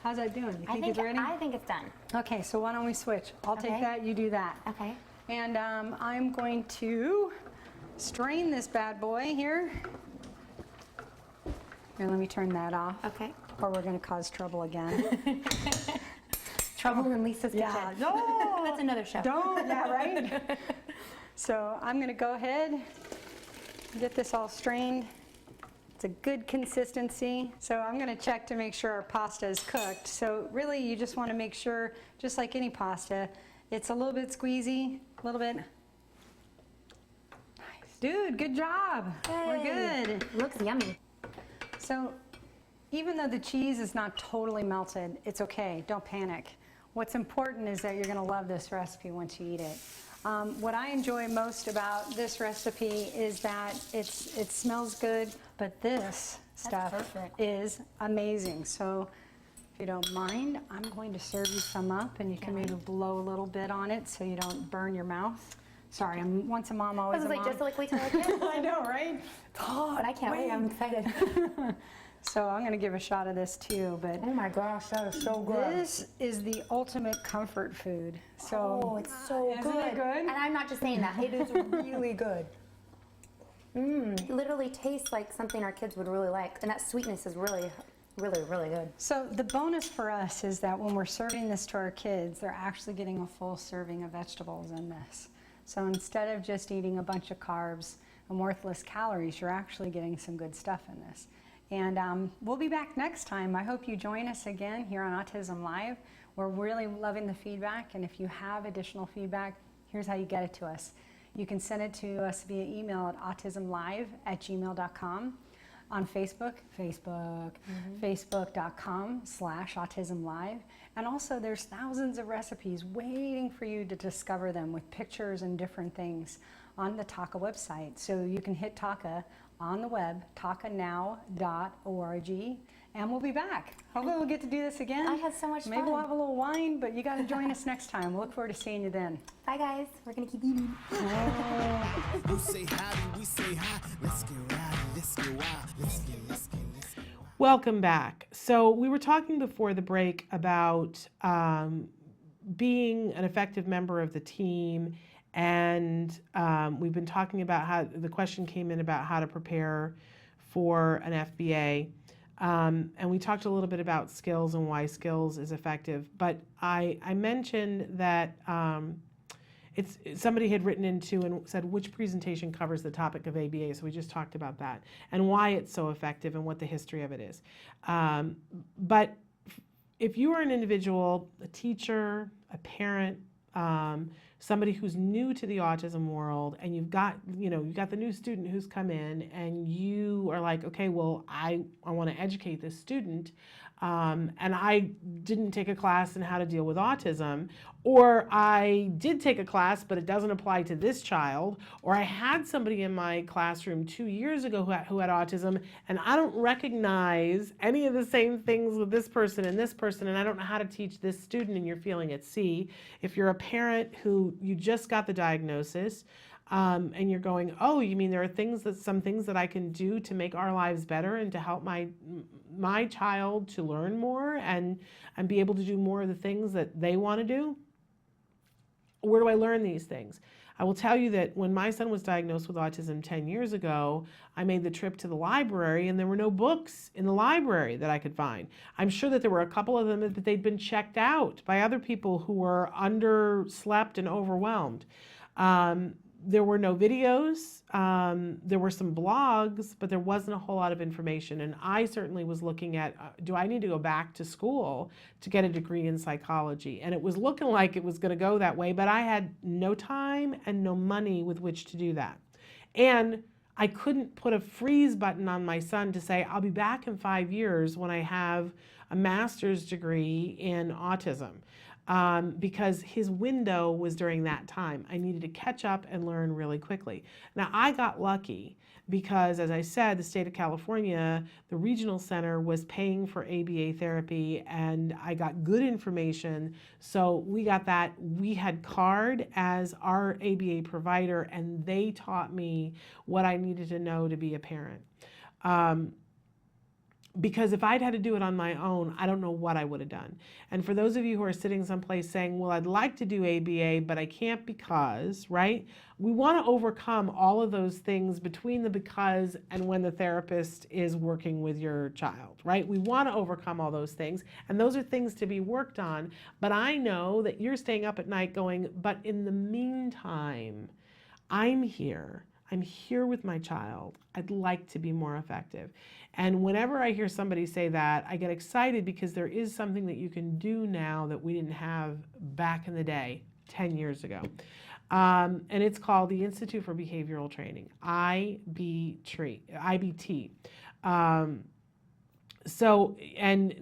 How's that doing? You think it's ready? I think it's done. Okay, so why don't we switch? I'll take that, you do that. Okay. And I'm going to strain this bad boy here. Here, let me turn that off. Okay. Or we're going to cause trouble again. Trouble in Lisa's kitchen. Yeah, no! That's another show. Don't, yeah, right? So I'm going to go ahead and get this all strained. It's a good consistency. So I'm going to check to make sure our pasta is cooked. So really you just want to make sure, just like any pasta, it's a little bit squeezy, a little bit. Nice. Dude, good job. Hey. We're good. Looks yummy. So even though the cheese is not totally melted, it's okay. Don't panic. What's important is that you're going to love this recipe once you eat it. What I enjoy most about this recipe is that it smells good, but this stuff is amazing. So if you don't mind, I'm going to serve you some up, and you can maybe blow a little bit on it so you don't burn your mouth. Sorry, I'm once a mom, always a mom. Just like we tell our kids. I know, right? Oh, but I can't wait. I'm excited. So I'm going to give a shot of this too, but oh my gosh, that is so good. This is the ultimate comfort food. So oh, it's so isn't good. it good? And I'm not just saying that; it is really good. It literally tastes like something our kids would really like, and that sweetness is really, really, really good. So the bonus for us is that when we're serving this to our kids, they're actually getting a full serving of vegetables in this. So instead of just eating a bunch of carbs and worthless calories, you're actually getting some good stuff in this. And we'll be back next time. I hope you join us again here on Autism Live. We're really loving the feedback, and if you have additional feedback, here's how you get it to us. You can send it to us via email at autismlive@gmail.com. On Facebook, facebook.com/autismlive. And also there's thousands of recipes waiting for you to discover them with pictures and different things on the Taka website. So you can hit Taka on the web, takanow.org, and we'll be back. Hopefully we'll get to do this again. I had so much fun. Maybe we'll have a little wine, but you got to join us next time. We'll look forward to seeing you then. Bye guys, we're gonna keep eating. You say howdy, we say hi. Let's get rowdy, let's get wild, let's get. Welcome back. So we were talking before the break about being an effective member of the team, and we've been talking about how the question came in about how to prepare for an FBA, and we talked a little bit about skills and why skills is effective. But I mentioned that somebody had written into and said which presentation covers the topic of ABA, so we just talked about that and why it's so effective and what the history of it is. But if you are an individual, a teacher, a parent, somebody who's new to the autism world, and you've got the new student who's come in, and you are like, okay, well, I want to educate this student, and I didn't take a class in how to deal with autism, or I did take a class, but it doesn't apply to this child, or I had somebody in my classroom 2 years ago who had autism, and I don't recognize any of the same things with this person, and I don't know how to teach this student, and you're feeling at sea. If you're a parent who you just got the diagnosis, and you're going, oh, you mean there are some things that I can do to make our lives better and to help my child to learn more and be able to do more of the things that they want to do? Where do I learn these things? I will tell you that when my son was diagnosed with autism 10 years ago, I made the trip to the library, and there were no books in the library that I could find. I'm sure that there were a couple of them that they'd been checked out by other people who were underslept and overwhelmed. There were no videos, there were some blogs, but there wasn't a whole lot of information. And I certainly was looking at, do I need to go back to school to get a degree in psychology? And it was looking like it was going to go that way, but I had no time and no money with which to do that. And I couldn't put a freeze button on my son to say, I'll be back in 5 years when I have a master's degree in autism, because his window was during that time. I needed to catch up and learn really quickly. Now, I got lucky because, as I said, the state of California, the regional center was paying for ABA therapy, and I got good information. So we got that. We had CARD as our ABA provider, and they taught me what I needed to know to be a parent. Because if I'd had to do it on my own, I don't know what I would have done. And for those of you who are sitting someplace saying, well, I'd like to do ABA, but I can't because, right? We want to overcome all of those things between the because and when the therapist is working with your child, right? We want to overcome all those things, and those are things to be worked on. But I know that you're staying up at night going, but in the meantime, I'm here. I'm here with my child. I'd like to be more effective. And whenever I hear somebody say that, I get excited because there is something that you can do now that we didn't have back in the day, 10 years ago. And it's called the Institute for Behavioral Training, IBT. And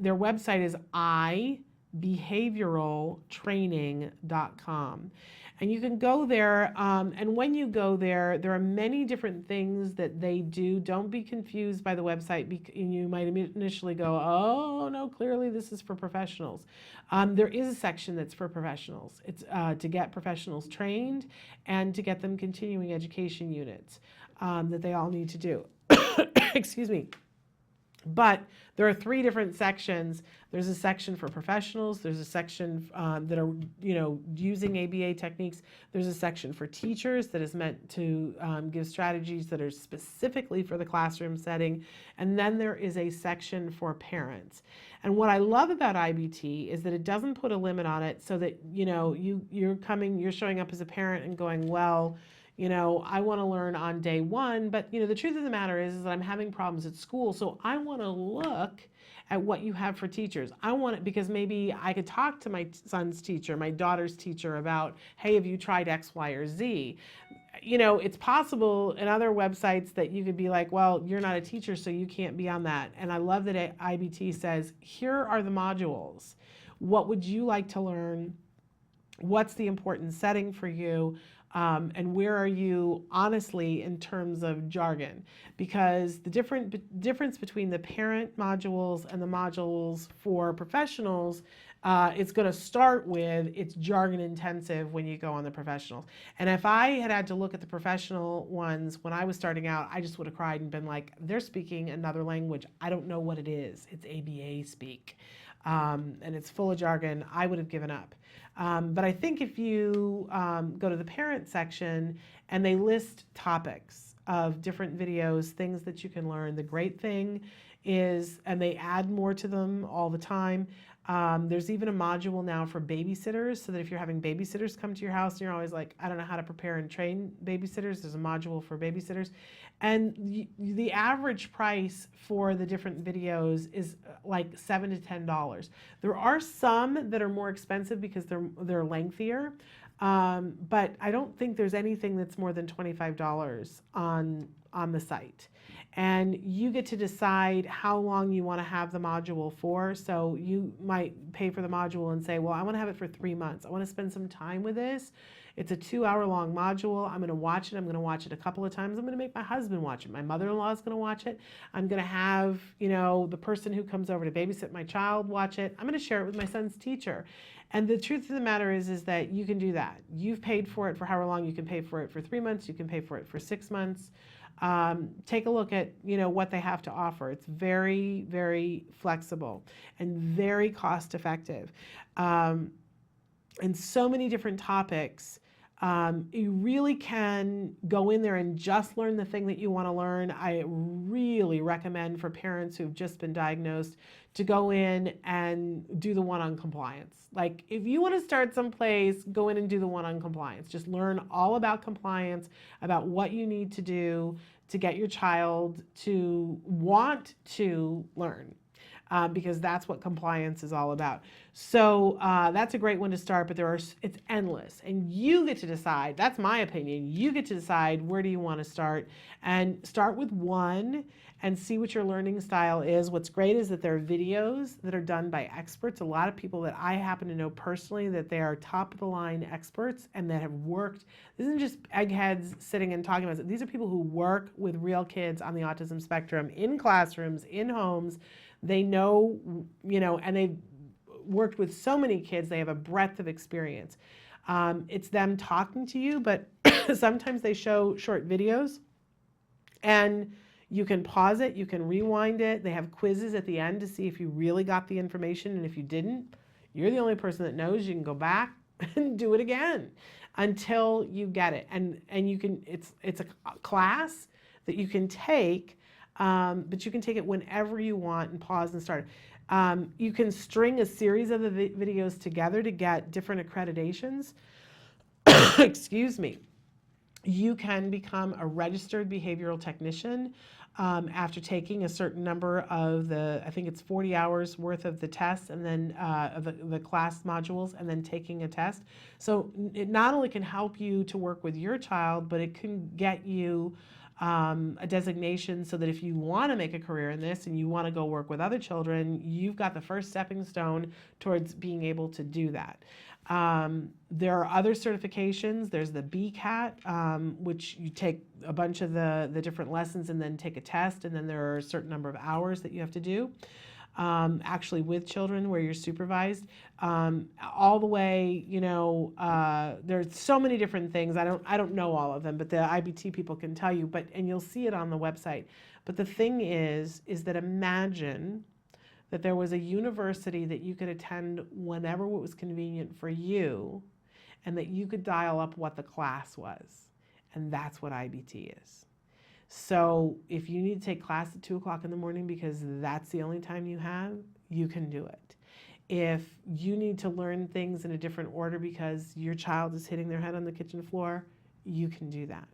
their website is ibehavioraltraining.com. And you can go there, and when you go there, there are many different things that they do. Don't be confused by the website. You might initially go, oh, no, clearly this is for professionals. There is a section that's for professionals. It's to get professionals trained and to get them continuing education units that they all need to do. Excuse me. But there are 3 different sections. There's a section for professionals. There's a section that are, using ABA techniques. There's a section for teachers that is meant to give strategies that are specifically for the classroom setting. And then there is a section for parents. And what I love about IBT is that it doesn't put a limit on it, so that, you're showing up as a parent and going, well, I want to learn on day 1, but the truth of the matter is that I'm having problems at school. So I want to look at what you have for teachers. I want it because maybe I could talk to my son's teacher, my daughter's teacher about, hey, have you tried X, Y, or Z? It's possible in other websites that you could be like, well, you're not a teacher, so you can't be on that. And I love that IBT says, here are the modules. What would you like to learn? What's the important setting for you? And where are you, honestly, in terms of jargon? Because the difference between the parent modules and the modules for professionals, it's going to start with it's jargon intensive when you go on the professionals. And if I had to look at the professional ones when I was starting out, I just would have cried and been like, they're speaking another language. I don't know what it is. It's ABA speak. And it's full of jargon. I would have given up. But I think if you go to the parent section and they list topics of different videos, things that you can learn, the great thing is, and they add more to them all the time, there's even a module now for babysitters, so that if you're having babysitters come to your house and you're always like, I don't know how to prepare and train babysitters, there's a module for babysitters. And the average price for the different videos is like $7 to $10. There are some that are more expensive because they're lengthier, but I don't think there's anything that's more than $25 on the site. And you get to decide how long you want to have the module for. So you might pay for the module and say, well, I want to have it for 3 months. I want to spend some time with this. It's a 2-hour-long module. I'm going to watch it. I'm going to watch it a couple of times. I'm going to make my husband watch it. My mother-in-law is going to watch it. I'm going to have, the person who comes over to babysit my child watch it. I'm going to share it with my son's teacher. And the truth of the matter is that you can do that. You've paid for it for however long. You can pay for it for 3 months. You can pay for it for 6 months. Take a look at, what they have to offer. It's very, very flexible and very cost effective. And so many different topics. You really can go in there and just learn the thing that you want to learn. I really recommend for parents who've just been diagnosed to go in and do the one on compliance. Like, if you want to start someplace, go in and do the one on compliance. Just learn all about compliance, about what you need to do to get your child to want to learn. because that's what compliance is all about. So that's a great one to start, but it's endless. And you get to decide, that's my opinion, you get to decide where do you want to start, and start with one and see what your learning style is. What's great is that there are videos that are done by experts. A lot of people that I happen to know personally, that they are top of the line experts and that have worked. This isn't just eggheads sitting and talking about it. These are people who work with real kids on the autism spectrum in classrooms, in homes. They know, and they've worked with so many kids. They have a breadth of experience. It's them talking to you, but sometimes they show short videos, and you can pause it, you can rewind it. They have quizzes at the end to see if you really got the information, and if you didn't, you're the only person that knows. You can go back and do it again until you get it. And you can, it's a class that you can take, but you can take it whenever you want and pause and start. You can string a series of the videos together to get different accreditations. Excuse me. You can become a registered behavioral technician after taking a certain number of I think it's 40 hours worth of the tests, and then the class modules, and then taking a test. So it not only can help you to work with your child, but it can get you a designation so that if you want to make a career in this and you want to go work with other children, you've got the first stepping stone towards being able to do that. There are other certifications. There's the BCAT, which you take a bunch of the different lessons and then take a test, and then there are a certain number of hours that you have to do, actually with children where you're supervised. All the way, there's so many different things. I don't know all of them, but the IBT people can tell you, and you'll see it on the website. But the thing is that imagine that there was a university that you could attend whenever it was convenient for you, and that you could dial up what the class was. And that's what IBT is. So if you need to take class at 2 o'clock in the morning because that's the only time you have, you can do it. If you need to learn things in a different order because your child is hitting their head on the kitchen floor, you can do that.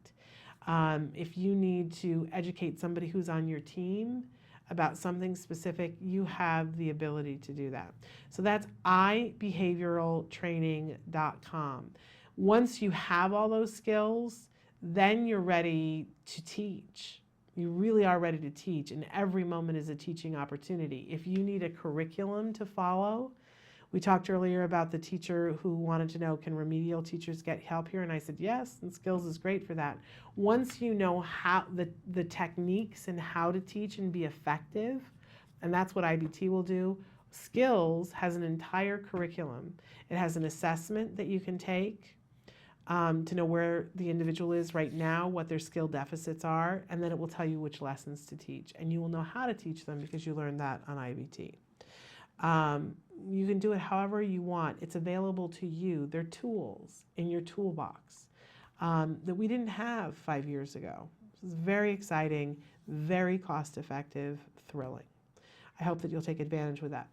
If you need to educate somebody who's on your team about something specific, you have the ability to do that. So that's ibehavioraltraining.com. Once you have all those skills, then you're ready to teach. You really are ready to teach, and every moment is a teaching opportunity. If you need a curriculum to follow, we talked earlier about the teacher who wanted to know, can remedial teachers get help here? And I said, yes, and Skills is great for that. Once you know how the techniques and how to teach and be effective, and that's what IBT will do, Skills has an entire curriculum. It has an assessment that you can take to know where the individual is right now, what their skill deficits are, and then it will tell you which lessons to teach. And you will know how to teach them because you learned that on IBT. You can do it however you want. It's available to you. They're tools in your toolbox that we didn't have 5 years ago. This is very exciting, very cost-effective, thrilling. I hope that you'll take advantage with that.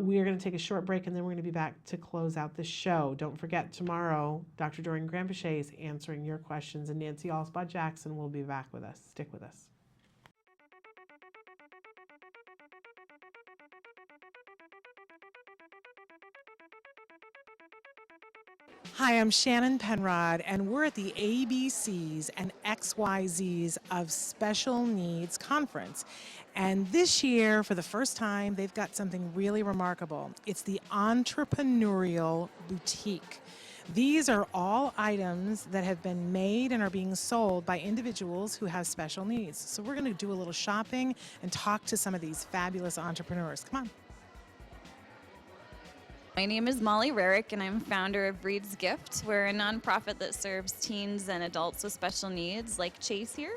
We are going to take a short break, and then we're going to be back to close out the show. Don't forget, tomorrow, Dr. Doreen Granpichet is answering your questions, and Nancy Allspot-Jackson will be back with us. Stick with us. Hi, I'm Shannon Penrod, and we're at the ABCs and XYZs of Special Needs Conference. And this year, for the first time, they've got something really remarkable. It's the Entrepreneurial Boutique. These are all items that have been made and are being sold by individuals who have special needs. So we're going to do a little shopping and talk to some of these fabulous entrepreneurs. Come on. My name is Molly Rarick, and I'm founder of Breed's Gift. We're a nonprofit that serves teens and adults with special needs like Chase here.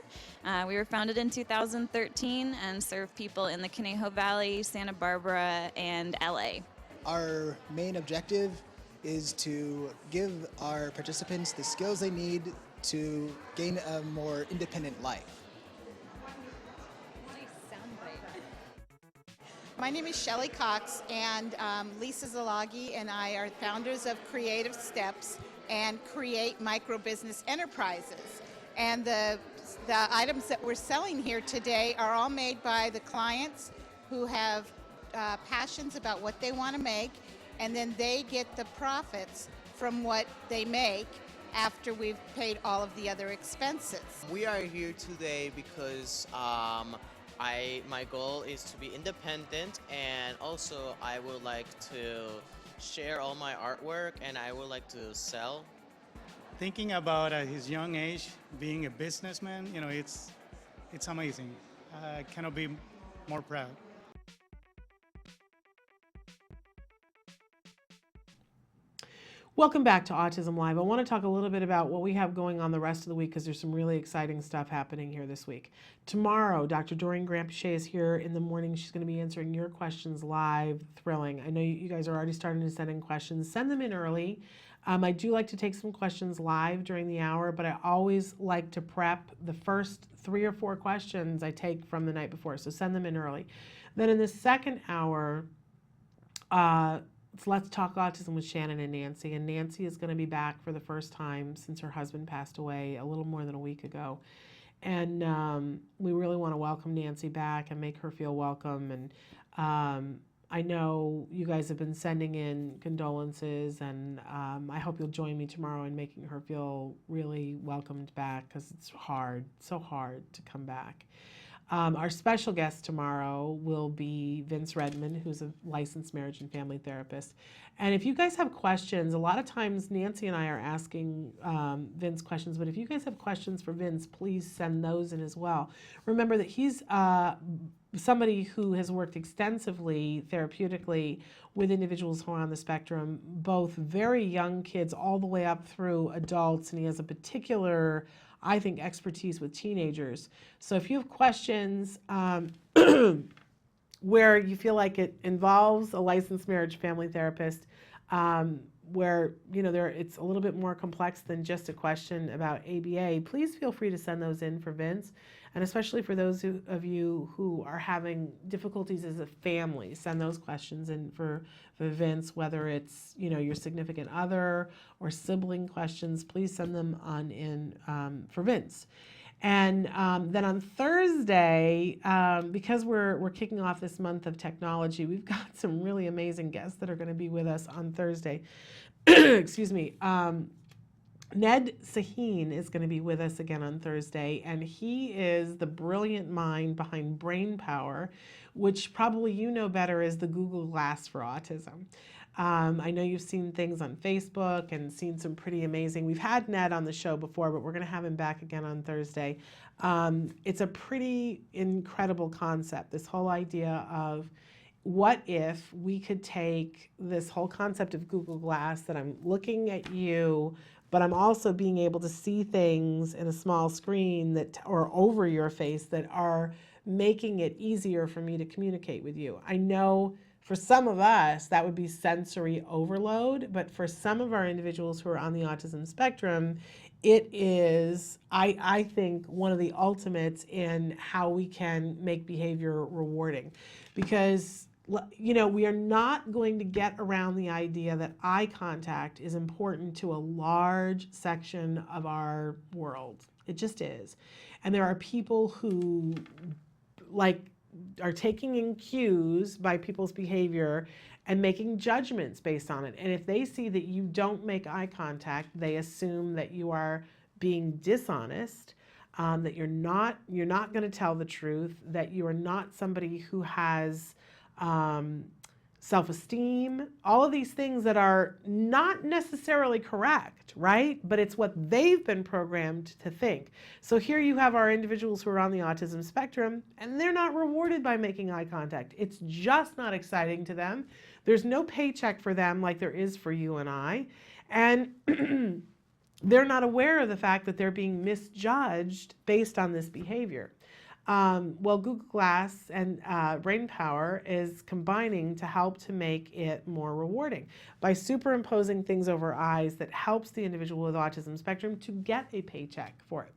We were founded in 2013 and serve people in the Conejo Valley, Santa Barbara, and LA. Our main objective is to give our participants the skills they need to gain a more independent life. My name is Shelley Cox, and Lisa Zalagi and I are founders of Creative Steps and Create Micro Business Enterprises. And the items that we're selling here today are all made by the clients who have passions about what they want to make, and then they get the profits from what they make after we've paid all of the other expenses. We are here today because my goal is to be independent, and also I would like to share all my artwork, and I would like to sell. Thinking about at his young age being a businessman, it's amazing. I cannot be more proud. Welcome back to Autism Live. I want to talk a little bit about what we have going on the rest of the week because there's some really exciting stuff happening here this week. Tomorrow, Dr. Doreen Grant-Pichet is here in the morning. She's going to be answering your questions live. Thrilling. I know you guys are already starting to send in questions. Send them in early. I do like to take some questions live during the hour, but I always like to prep the first 3 or 4 questions I take from the night before, so send them in early. Then in the second hour, Let's Talk Autism with Shannon and Nancy. And Nancy is going to be back for the first time since her husband passed away a little more than a week ago. And we really want to welcome Nancy back and make her feel welcome. And I know you guys have been sending in condolences, and I hope you'll join me tomorrow in making her feel really welcomed back, because it's hard, so hard to come back. Our special guest tomorrow will be Vince Redmond, who's a licensed marriage and family therapist. And if you guys have questions, a lot of times Nancy and I are asking Vince questions, but if you guys have questions for Vince, please send those in as well. Remember that he's somebody who has worked extensively therapeutically with individuals who are on the spectrum, both very young kids all the way up through adults, and he has a particular, I think, expertise with teenagers. So if you have questions where you feel like it involves a licensed marriage family therapist, where it's a little bit more complex than just a question about ABA, please feel free to send those in for Vince. And especially for those of you who are having difficulties as a family, send those questions in for Vince, whether it's your significant other or sibling questions. Please send them on in for Vince. And then on Thursday, because we're kicking off this month of technology, we've got some really amazing guests that are going to be with us on Thursday. Excuse me. Ned Saheen is going to be with us again on Thursday, and he is the brilliant mind behind Brain Power, which probably you know better as the Google Glass for autism. I know you've seen things on Facebook and seen some pretty amazing. We've had Ned on the show before, but we're going to have him back again on Thursday. It's a pretty incredible concept, this whole idea of what if we could take this whole concept of Google Glass, that I'm looking at you, but I'm also being able to see things in a small screen or over your face that are making it easier for me to communicate with you. I know for some of us that would be sensory overload, but for some of our individuals who are on the autism spectrum, it is, I think, one of the ultimates in how we can make behavior rewarding. Because we are not going to get around the idea that eye contact is important to a large section of our world. It just is. And there are people who are taking in cues by people's behavior and making judgments based on it. And if they see that you don't make eye contact, they assume that you are being dishonest, that you're not going to tell the truth, that you are not somebody who has self-esteem, all of these things that are not necessarily correct, right? But it's what they've been programmed to think. So here you have our individuals who are on the autism spectrum, and they're not rewarded by making eye contact. It's just not exciting to them. There's no paycheck for them like there is for you and I. And they're not aware of the fact that they're being misjudged based on this behavior. Well, Google Glass and Brain Power is combining to help to make it more rewarding by superimposing things over eyes that helps the individual with autism spectrum to get a paycheck for it.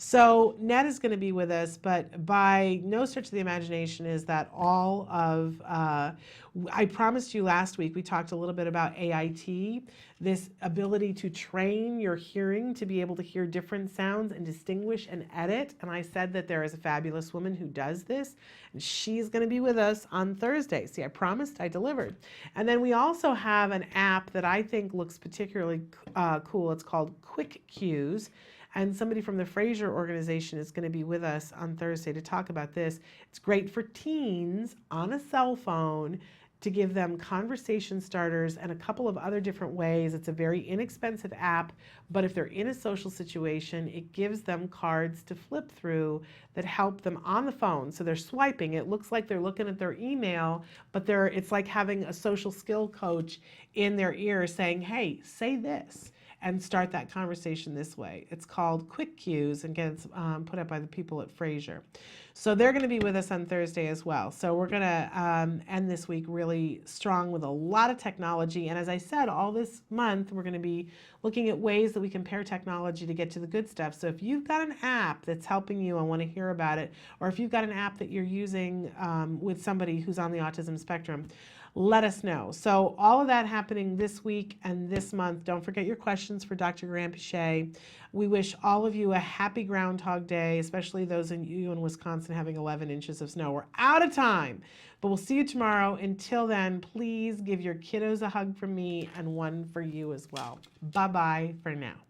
So Ned is going to be with us, but by no stretch of the imagination is that all of, I promised you last week, we talked a little bit about AIT, this ability to train your hearing to be able to hear different sounds and distinguish and edit. And I said that there is a fabulous woman who does this, and she's going to be with us on Thursday. See, I promised, I delivered. And then we also have an app that I think looks particularly cool. It's called Quick Cues. And somebody from the Fraser organization is going to be with us on Thursday to talk about this. It's great for teens on a cell phone to give them conversation starters and a couple of other different ways. It's a very inexpensive app, but if they're in a social situation, it gives them cards to flip through that help them on the phone. So they're swiping. It looks like they're looking at their email, but it's like having a social skill coach in their ear saying, hey, say this, and start that conversation this way. It's called Quick Cues and gets put up by the people at Fraser. So they're going to be with us on Thursday as well. So we're going to end this week really strong with a lot of technology. And as I said, all this month, we're going to be looking at ways that we can pair technology to get to the good stuff. So if you've got an app that's helping you, I want to hear about it. Or if you've got an app that you're using with somebody who's on the autism spectrum, let us know. So all of that happening this week and this month. Don't forget your questions for Dr. Graham Pichet. We wish all of you a happy Groundhog Day, especially those of you in Wisconsin having 11 inches of snow. We're out of time, but we'll see you tomorrow. Until then, please give your kiddos a hug from me and one for you as well. Bye-bye for now.